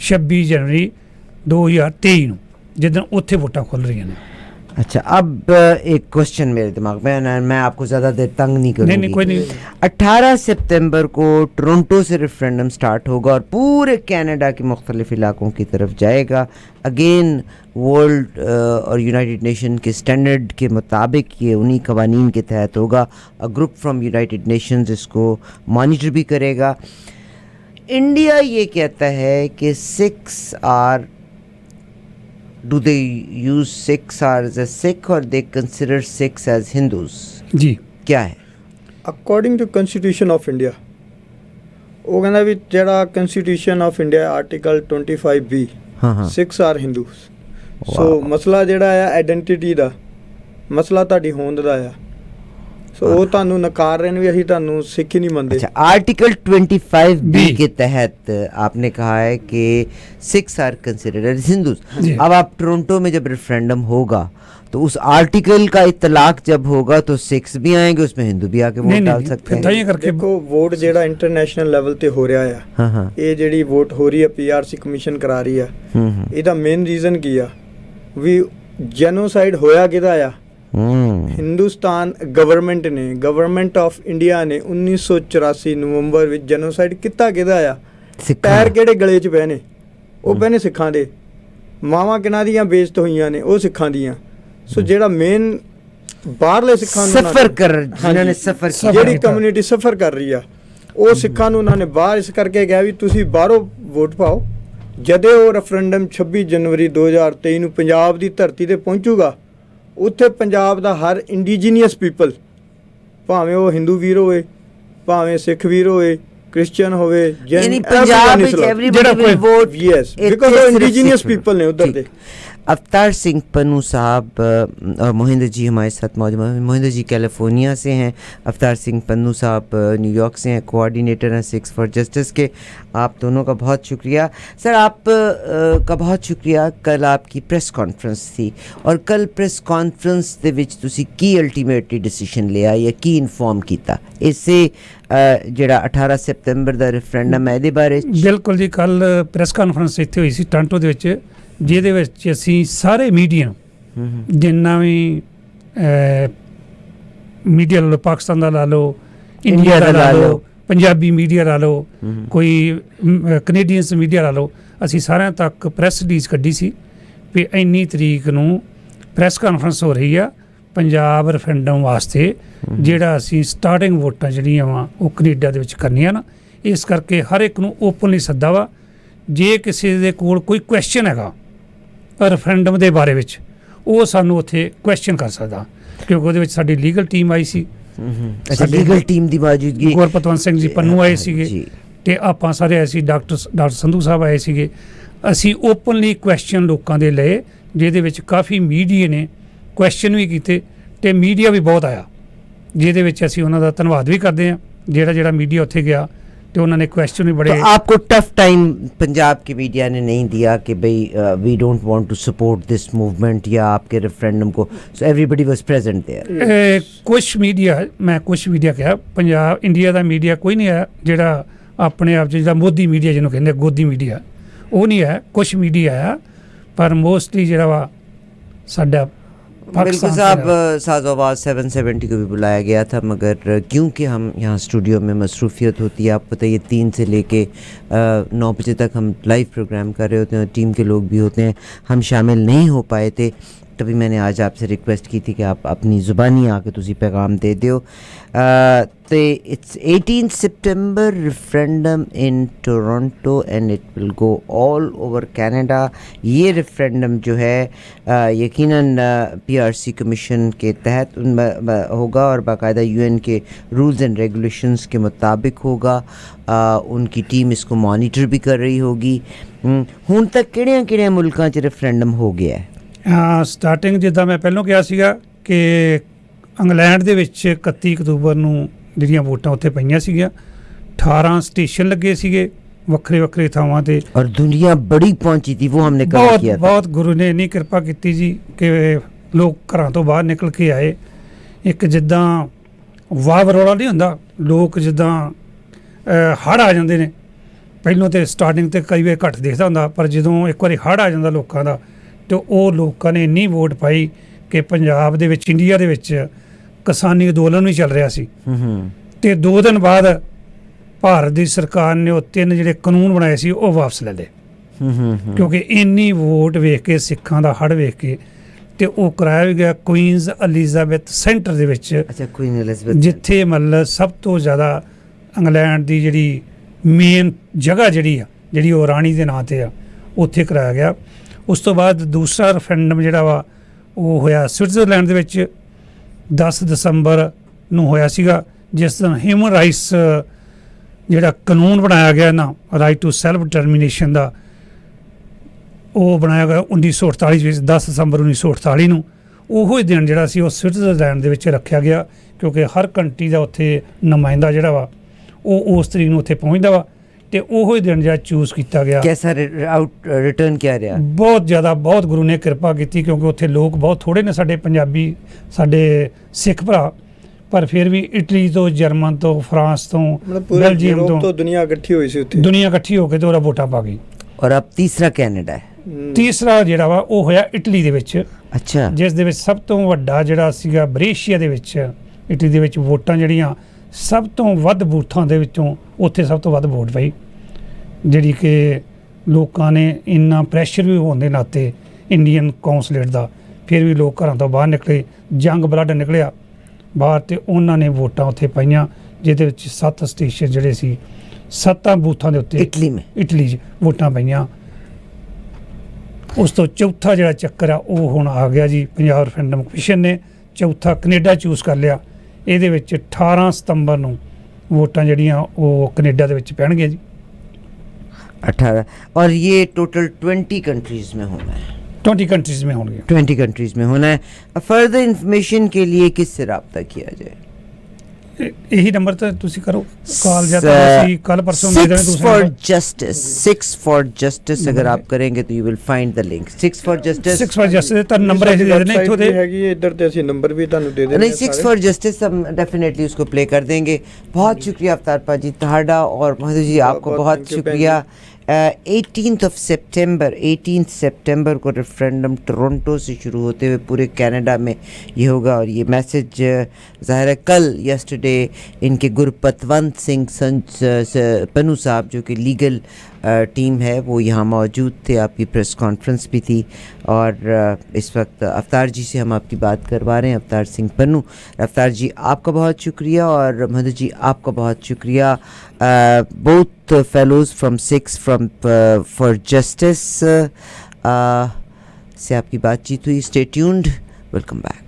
26 ਜਨਵਰੀ 2023 ਨੂੰ, ਜਿੱਦਣ ਉੱਥੇ ਵੋਟਾਂ ਖੁੱਲ੍ਹ ਰਹੀਆਂ ਨੇ। अच्छा, अब एक क्वेश्चन मेरे दिमाग में, मैं आपको ज़्यादा देर तंग नहीं करूँगी। नहीं, कोई नहीं। 18 सितंबर को टोरंटो से रेफरेंडम स्टार्ट होगा और पूरे कनाडा के मुख्तलिफ इलाकों की तरफ जाएगा। अगेन वर्ल्ड और यूनाइटेड नेशन के स्टैंडर्ड के मुताबिक ये उन्हीं कवानीन के तहत होगा। A group from united nations इसको मॉनिटर भी करेगा। इंडिया ये कहता है कि Sikhs are, do they use Sikhs as a Sikh or they consider Sikhs as Hindus? जी, क्या है? According to Constitution of India, ਉਹ ਕਹਿੰਦਾ ਵੀ ਜਿਹੜਾ Constitution of India article 25B, Sikhs are Hindus। ਸੋ ਮਸਲਾ ਜਿਹੜਾ ਆ ਆਇਡੈਂਟੀਟੀ ਦਾ, ਮਸਲਾ ਤੁਹਾਡੀ ਹੋਂਦ ਦਾ ਆ। ਸੋ ਉਹ ਤੁਹਾਨੂੰ ਨਕਾਰ ਰਹੇ ਨੇ ਵੀ ਅਸੀਂ ਤੁਹਾਨੂੰ ਸਿੱਖ ਹੀ ਨਹੀਂ ਮੰਨਦੇ। अच्छा, आर्टिकल 25 बी बी। के तहत आपने कहा है कि Sikhs are considered as Hindus. जी। अब आप टोरंटो में जब रेफरेंडम होगा तो उस आर्टिकल का इतलाक जब होगा तो सिक्स भी आएंगे, उसमें हिंदू भी आके वोट डाल सकते ਫਿਰ ਤਾਂ हैं। ਹੀ ਕਰਕੇ ਦੇਖੋ ਵੋਟ ਜਿਹੜਾ ਇੰਟਰਨੈਸ਼ਨਲ ਲੈਵਲ ਤੇ ਹੋ ਰਿਹਾ ਆ, हाँ हाँ। ਇਹ ਜਿਹੜੀ ਵੋਟ ਹੋ ਰਹੀ ਹੈ ਪੀਆਰਸੀ ਕਮਿਸ਼ਨ ਕਰਾ ਰਹੀ ਆ, ਇਹਦਾ ਮੇਨ ਰੀਜ਼ਨ ਕੀ ਆ ਵੀ ਜੈਨੋਸਾਈਡ ਹੋਇਆ ਕਿਹਦਾ ਆ? ਹਿੰਦੁਸਤਾਨ ਗਵਰਨਮੈਂਟ ਨੇ, ਗਵਰਨਮੈਂਟ ਆਫ ਇੰਡੀਆ ਨੇ 1984 ਨਵੰਬਰ ਵਿੱਚ ਜੈਨੋਸਾਈਡ ਕੀਤਾ ਕਿਹਦਾ ਆ? ਪੈਰ ਕਿਹੜੇ ਗਲੇ 'ਚ ਪਏ ਨੇ? ਉਹ ਪਏ ਨੇ ਸਿੱਖਾਂ ਦੇ। ਮਾਵਾਂ ਕਿਹਨਾਂ ਦੀਆਂ ਬੇਇੱਜ਼ਤ ਹੋਈਆਂ ਨੇ? ਉਹ ਸਿੱਖਾਂ ਦੀਆਂ। ਸੋ ਜਿਹੜਾ ਮੇਨ ਬਾਹਰਲੇ ਸਿੱਖਾਂ ਨੂੰ सफर कर जिन्होंने सफर किया, ਜਿਹੜੀ ਕਮਿਊਨਿਟੀ ਸਫਰ ਕਰ ਰਹੀ ਆ, ਉਹ ਸਿੱਖਾਂ ਨੂੰ ਉਹਨਾਂ ਨੇ ਬਾਹਰ ਇਸ ਕਰਕੇ ਕਿਹਾ ਵੀ ਤੁਸੀਂ ਬਾਹਰੋਂ ਵੋਟ ਪਾਓ। ਜਦੇ ਉਹ ਰੈਫਰੈਂਡਮ 26 ਜਨਵਰੀ 2023 ਨੂੰ ਪੰਜਾਬ ਦੀ ਧਰਤੀ ਤੇ ਪਹੁੰਚੂਗਾ, ਉੱਥੇ ਪੰਜਾਬ ਦਾ ਹਰ ਇੰਡੀਜੀਨੀਅਸ ਪੀਪਲ, ਭਾਵੇਂ ਉਹ ਹਿੰਦੂ ਵੀਰ ਹੋਵੇ, ਭਾਵੇਂ ਸਿੱਖ ਵੀਰ ਹੋਵੇ, ਕ੍ਰਿਸਚੀਅਨ ਹੋਵੇ, यानी पंजाब में everybody will vote। Yes, because ਉਹ ਇੰਡੀਜੀਨੀਅਸ ਪੀਪਲ ਨੇ ਉਧਰ ਦੇ। अवतार सिंह पन्नू साहब और मोहिंदर जी हमारे साथ मौजूद हैं। मोहिंदर जी कैलिफोर्निया से हैं, अवतार सिंह पन्नू साहब न्यूयॉर्क से हैं, कोऑर्डिनेटर हैं सिक्स फॉर जस्टिस के। आप दोनों का बहुत शुक्रिया सर, आप का बहुत शुक्रिया। कल आपकी प्रेस कॉन्फ्रेंस थी और कल प्रेस कॉन्फ्रेंस ਦੇ ਵਿੱਚ ਤੁਸੀਂ ਕੀ ਅਲਟੀਮੇਟਲੀ ਡਿਸੀਜਨ ਲਿਆ ਜਾਂ ਕੀ ਇਨਫੋਰਮ ਕੀਤਾ ਇਸੇ ਜਿਹੜਾ 18 ਸਤੰਬਰ ਦਾ ਰੈਫਰੈਂਡਮ ਹੈ ਇਹਦੇ ਬਾਰੇ? ਬਿਲਕੁਲ ਜੀ, ਕੱਲ ਪ੍ਰੈਸ ਕਾਨਫਰੰਸ ਇੱਥੇ ਹੋਈ ਸੀ ਟੋਰਾਂਟੋ ਦੇ ਵਿੱਚ, ਜਿਹਦੇ ਵਿੱਚ ਅਸੀਂ ਸਾਰੇ ਮੀਡੀਆ ਜਿੰਨਾ ਵੀ ਮੀਡੀਆ ਲਾ ਲਓ, ਪਾਕਿਸਤਾਨ ਦਾ ਲਾ ਲਓ, ਇੰਡੀਆ ਦਾ ਲਾ ਲਓ, ਪੰਜਾਬੀ ਮੀਡੀਆ ਲਾ ਲਓ, ਕੋਈ ਕੈਨੇਡੀਅਨਸ ਮੀਡੀਆ ਲਾ ਲਓ, ਅਸੀਂ ਸਾਰਿਆਂ ਤੱਕ ਪ੍ਰੈਸ ਰਿਲੀਜ਼ ਕੱਢੀ ਸੀ ਵੀ ਇੰਨੀ ਤਰੀਕ ਨੂੰ ਪ੍ਰੈਸ ਕਾਨਫਰੰਸ ਹੋ ਰਹੀ ਆ ਪੰਜਾਬ ਰੈਫਰੈਂਡਮ ਵਾਸਤੇ, ਜਿਹੜਾ ਅਸੀਂ ਸਟਾਰਟਿੰਗ ਵੋਟਾਂ ਜਿਹੜੀਆਂ ਵਾ ਉਹ ਕੈਨੇਡਾ ਦੇ ਵਿੱਚ ਕਰਨੀਆਂ ਨਾ। ਇਸ ਕਰਕੇ ਹਰ ਇੱਕ ਨੂੰ ਓਪਨਲੀ ਸੱਦਾ ਵਾ, ਜੇ ਕਿਸੇ ਦੇ ਕੋਲ ਕੋਈ ਕੁਐਸਚਨ ਹੈਗਾ ਰੈਫਰੈਂਡਮ ਦੇ ਬਾਰੇ ਵਿੱਚ, ਉਹ ਸਾਨੂੰ ਉੱਥੇ ਕੁਐਸਚਨ ਕਰ ਸਕਦਾ, ਕਿਉਂਕਿ ਉਹਦੇ ਵਿੱਚ ਸਾਡੀ ਲੀਗਲ ਟੀਮ ਆਈ ਸੀ। ਅੱਛਾ, ਲੀਗਲ ਟੀਮ ਦੀ ਮੌਜੂਦਗੀ, ਗੁਰਪਤਵੰਤ ਸਿੰਘ ਜੀ ਪੰਨੂ ਆਏ ਸੀਗੇ ਤੇ ਆਪਾਂ ਸਾਰੇ ਆਏ ਸੀ, ਡਾਕਟਰ ਸੰਧੂ ਸਾਹਿਬ ਆਏ ਸੀਗੇ। ਅਸੀਂ ਓਪਨਲੀ ਕੁਐਸਚਨ ਲੋਕਾਂ ਦੇ ਲਏ, ਜਿਹਦੇ ਵਿੱਚ ਕਾਫੀ ਮੀਡੀਆ ਨੇ ਕੁਐਸਚਨ ਵੀ ਕੀਤੇ ਤੇ ਮੀਡੀਆ ਵੀ ਬਹੁਤ ਆਇਆ, ਜਿਹਦੇ ਵਿੱਚ ਅਸੀਂ ਉਹਨਾਂ ਦਾ ਧੰਨਵਾਦ ਵੀ ਕਰਦੇ ਹਾਂ ਜਿਹੜਾ ਮੀਡੀਆ ਉੱਥੇ ਗਿਆ तो उन्होंने क्वेश्चन भी बड़े। तो आपको टफ टाइम पंजाब के मीडिया ने नहीं दिया कि भाई we don't want to support this movement या आपके रेफरेंडम को? So everybody was present there. कुछ मीडिया, मैं कुछ मीडिया कहा, पंजाब इंडिया का मीडिया कोई नहीं है जिहड़ा अपने आप जिहड़ा मोदी मीडिया जिन्हों कहते गोदी मीडिया, वो नहीं है। कुछ मीडिया है पर मोस्टली जिहड़ा वा साडा बिल्कुल साहब, साज़ोबाद 770 को भी बुलाया गया था, मगर क्योंकि हम यहाँ स्टूडियो में मसरूफियत होती है, आप बताइए 3 से लेके 9 बजे तक हम लाइव प्रोग्राम कर रहे होते हैं, टीम के लोग भी होते हैं, हम शामिल नहीं हो पाए थे। तभी मैंने आज आपसे रिक्वेस्ट की थी कि आप अपनी ज़ुबानी आके तुसी पैगाम दे दो। तो it's 18 September referendum in Toronto and it will go all over Canada. ये रेफरेंडम जो है यकीनन पीआरसी कमीशन के तहत होगा और बाकायदा यूएन के रूल्स एंड रेगुलेशंस के मुताबिक होगा। उनकी टीम इसको मॉनिटर भी कर रही होगी। हुण तक किहड़ियां मुल्कां 'च रेफरेंडम हो गया है? हाँ, स्टार्टिंग जिद्दां मैं पहलों कहा सीगा कि इंग्लैंड ਦੇ ਵਿੱਚ 31 ਅਕਤੂਬਰ ਨੂੰ ਜਿਹੜੀਆਂ ਵੋਟਾਂ ਉੱਥੇ ਪਈਆਂ ਸੀਗੀਆਂ, 18 ਸਟੇਸ਼ਨ ਲੱਗੇ ਸੀਗੇ ਵੱਖਰੇ ਵੱਖਰੇ ਥਾਵਾਂ ਤੇ, और दुनिया बड़ी पहुंची थी, वो हमने कवर किया था। बहुत गुरु ने ਇੰਨੀ ਕਿਰਪਾ ਕੀਤੀ ਜੀ ਕਿ ਲੋਕ ਘਰਾਂ ਤੋਂ ਬਾਹਰ ਨਿਕਲ ਕੇ ਆਏ। ਇੱਕ ਜਿੱਦਾਂ ਵਾਹ ਵਰੋਲਾ ਨਹੀਂ ਹੁੰਦਾ, ਲੋਕ ਜਿੱਦਾਂ ਹੜ੍ਹ ਆ ਜਾਂਦੇ ਨੇ, ਪਹਿਲੋਂ ਤੇ ਸਟਾਰਟਿੰਗ ਤੇ ਕਈ ਵਾਰ ਘੱਟ ਦਿਖਦਾ ਹੁੰਦਾ, ਪਰ ਜਦੋਂ ਇੱਕ ਵਾਰੀ ਹੜ੍ਹ ਆ ਜਾਂਦਾ ਲੋਕਾਂ ਦਾ ਤੇ ਉਹ ਲੋਕਾਂ ਨੇ ਇੰਨੀ ਵੋਟ ਪਾਈ ਕਿ ਪੰਜਾਬ ਦੇ ਵਿੱਚ, ਇੰਡੀਆ ਦੇ ਵਿੱਚ ਕਿਸਾਨੀ ਅੰਦੋਲਨ ਵੀ ਚੱਲ ਰਿਹਾ ਸੀ। ਤੇ 2 ਦਿਨ ਬਾਅਦ ਭਾਰਤ ਦੀ ਸਰਕਾਰ ਨੇ ਉਹ 3 ਜਿਹੜੇ ਕਾਨੂੰਨ ਬਣਾਏ ਸੀ ਉਹ ਵਾਪਸ ਲੈ ਲਏ, ਕਿਉਂਕਿ ਇੰਨੀ ਵੋਟ ਵੇਖ ਕੇ, ਸਿੱਖਾਂ ਦਾ ਹੜ੍ਹ ਵੇਖ ਕੇ, ਤੇ ਉਹ ਕਰਾਇਆ ਵੀ ਗਿਆ ਕੁਈਨਜ਼ ਐਲਿਜ਼ਾਬੈਥ ਸੈਂਟਰ ਦੇ ਵਿੱਚ। ਅੱਛਾ, ਕੁਈਨ ਐਲਿਜ਼ਾਬੈਥ ਜਿੱਥੇ ਮਤਲਬ ਸਭ ਤੋਂ ਜ਼ਿਆਦਾ ਇੰਗਲੈਂਡ ਦੀ ਜਿਹੜੀ ਮੇਨ ਜਗ੍ਹਾ ਜਿਹੜੀ ਉਹ ਰਾਣੀ ਦੇ ਨਾਂ 'ਤੇ ਆ, ਉੱਥੇ ਕਰਾਇਆ ਗਿਆ। ਉਸ ਤੋਂ ਬਾਅਦ ਦੂਸਰਾ ਰੈਫਰੈਂਡਮ ਜਿਹੜਾ ਵਾ ਉਹ ਹੋਇਆ ਸਵਿਟਜ਼ਰਲੈਂਡ ਦੇ ਵਿੱਚ 10 ਦਸੰਬਰ ਨੂੰ ਹੋਇਆ ਸੀਗਾ, ਜਿਸ ਦਿਨ ਹਿਊਮਨ ਰਾਈਟਸ ਜਿਹੜਾ ਕਾਨੂੰਨ ਬਣਾਇਆ ਗਿਆ ਨਾ, ਰਾਈਟ ਟੂ ਸੈਲਫ ਡਿਟਰਮੀਨੇਸ਼ਨ ਦਾ, ਉਹ ਬਣਾਇਆ ਗਿਆ 1948 ਵਿੱਚ, 10 ਦਸੰਬਰ 1948 ਨੂੰ। ਉਹੋ ਹੀ ਦਿਨ ਜਿਹੜਾ ਸੀ ਉਹ ਸਵਿਟਜ਼ਰਲੈਂਡ ਦੇ ਵਿੱਚ ਰੱਖਿਆ ਗਿਆ, ਕਿਉਂਕਿ ਹਰ ਕੰਟਰੀ ਦਾ ਉੱਥੇ ਨੁਮਾਇੰਦਾ ਜਿਹੜਾ ਵਾ ਉਹ ਉਸ ਤਰੀਕ ਨੂੰ ਉੱਥੇ ਪਹੁੰਚਦਾ ਵਾ, ਤੇ ਉਹੋ ਹੀ ਦਿਨ ਜਿਹੜਾ ਚੂਜ਼ ਕੀਤਾ ਗਿਆ। कैसा आउट रिटर्न क्या रहा? ਬਹੁਤ ਜ਼ਿਆਦਾ, ਬਹੁਤ ਗੁਰੂ ਨੇ ਕਿਰਪਾ ਕੀਤੀ, ਕਿਉਂਕਿ ਉੱਥੇ ਲੋਕ ਬਹੁਤ ਥੋੜੇ ਨੇ ਸਾਡੇ ਪੰਜਾਬੀ, ਸਾਡੇ ਸਿੱਖ ਭਰਾ, ਪਰ ਫਿਰ ਵੀ ਇਟਲੀ ਤੋਂ, ਜਰਮਨ ਤੋਂ, ਫਰਾਂਸ ਤੋਂ, ਮਤਲਬ ਪੂਰੇ ਬੈਲਜੀਅਮ ਯੂਰਪ ਤੋਂ ਤੋਂ ਦੁਨੀਆ ਇਕੱਠੀ ਹੋਈ ਸੀ ਉੱਥੇ। ਦੁਨੀਆ ਇਕੱਠੀ ਹੋ ਕੇ ਤੇ ਉਹਦਾ ਵੋਟਾਂ ਪਾ ਗਈ। और अब तीसरा कनाडा है। ਤੀਸਰਾ ਜਿਹੜਾ ਵਾ ਉਹ ਹੋਇਆ ਇਟਲੀ ਦੇ ਵਿੱਚ, अच्छा, ਜਿਸ ਦੇ ਵਿੱਚ ਸਭ ਤੋਂ ਵੱਡਾ ਜਿਹੜਾ ਸੀਗਾ ਬਰੇਸ਼ੀਆ ਦੇ ਵਿੱਚ, ਇਟਲੀ ਦੇ ਵਿੱਚ ਵੋਟਾਂ ਜਿਹੜੀਆਂ ਸਭ ਤੋਂ ਵੱਧ ਬੂਥਾਂ ਦੇ ਵਿੱਚੋਂ ਉੱਥੇ ਸਭ ਤੋਂ ਵੱਧ ਵੋਟ ਪਈ, ਜਿਹੜੀ ਕਿ ਲੋਕਾਂ ਨੇ ਇੰਨਾ ਪ੍ਰੈਸ਼ਰ ਵੀ ਹੋਣ ਦੇ ਨਾਤੇ ਇੰਡੀਅਨ ਕੌਂਸਲੇਟ ਦਾ, ਫਿਰ ਵੀ ਲੋਕ ਘਰਾਂ ਤੋਂ ਬਾਹਰ ਨਿਕਲੇ, ਜੰਗ ਬਲੱਡ ਨਿਕਲਿਆ ਬਾਹਰ, ਤੇ ਉਹਨਾਂ ਨੇ ਵੋਟਾਂ ਉੱਥੇ ਪਾਈਆਂ, ਜਿਹਦੇ ਵਿੱਚ 7 ਸਟੇਸ਼ਨ ਜਿਹੜੇ ਸੀ 7 ਬੂਥਾਂ ਦੇ ਉੱਤੇ इटली में। ਇਟਲੀ 'ਚ ਵੋਟਾਂ ਪਈਆਂ। ਉਸ ਤੋਂ ਚੌਥਾ ਜਿਹੜਾ ਚੱਕਰ ਆ ਉਹ ਹੁਣ ਆ ਗਿਆ ਜੀ, ਪੰਜਾਬ ਰੈਫਰੈਂਡਮ ਕਮਿਸ਼ਨ ਨੇ ਚੌਥਾ ਕੈਨੇਡਾ ਚੂਜ਼ ਕਰ ਲਿਆ। ਇਹਦੇ ਵਿੱਚ 18 ਸਤੰਬਰ ਨੂੰ ਵੋਟਾਂ ਜਿਹੜੀਆਂ ਉਹ ਕੈਨੇਡਾ ਦੇ ਵਿੱਚ ਪੈਣਗੀਆਂ ਜੀ। 18, और ये टोटल 20 कंट्रीज में होना है। 20 ਕੰਟਰੀਜ਼ में ਹੋਣਗੇ। 20 कंट्रीज में होना है। फर्दर इंफॉर्मेशन के लिए किससे रब्ता किया जाए? ਇਹੀ ਨੰਬਰ ਤੇ ਤੁਸੀਂ ਕਰੋ ਕਾਲ, ਜਾਂ ਤਾਂ ਅਸੀਂ ਕੱਲ ਪਰਸੋਂ ਦੇ ਦੇਣਾ Six ਦੂਸਰਾ for number। Justice, Six for Justice अगर आप करेंगे तो you will find the link। Six for Justice। 6 for justice ਤਾਂ ਨੰਬਰ ਇਹ ਦੇ ਦੇਣੇ Website ਇੱਥੋਂ ਵੀ ਦੇ। ਹੈਗੀ ਹੈ ਇੱਧਰ, ਤੇ ਅਸੀਂ ਨੰਬਰ ਵੀ ਤੁਹਾਨੂੰ ਦੇ ਦੇਣੇ नहीं, Six for Justice हम डेफिनेटली उसको प्ले कर देंगे। बहुत शुक्रिया अवतार पाजी तहाड़ा और मधु जी, आपको बहुत thank you, शुक्रिया। 18th सितंबर को रेफरेंडम टोरंटो से शुरू होते हुए पूरे कनाडा में ये होगा, और ये मैसेज ज़ाहिर है कल यस्टरडे इनके गुरपतवंत सिंह पन्नू साहब जो कि लीगल टीम है वो यहाँ मौजूद थे, आपकी प्रेस कॉन्फ्रेंस भी थी, और इस वक्त अवतार जी से हम आपकी बात करवा रहे हैं, अवतार सिंह पन्नू। अवतार जी आपका बहुत शुक्रिया, और मधु जी आपका बहुत शुक्रिया। Both fellows from six from for justice से आपकी बातचीत हुई। Stay tuned, welcome back.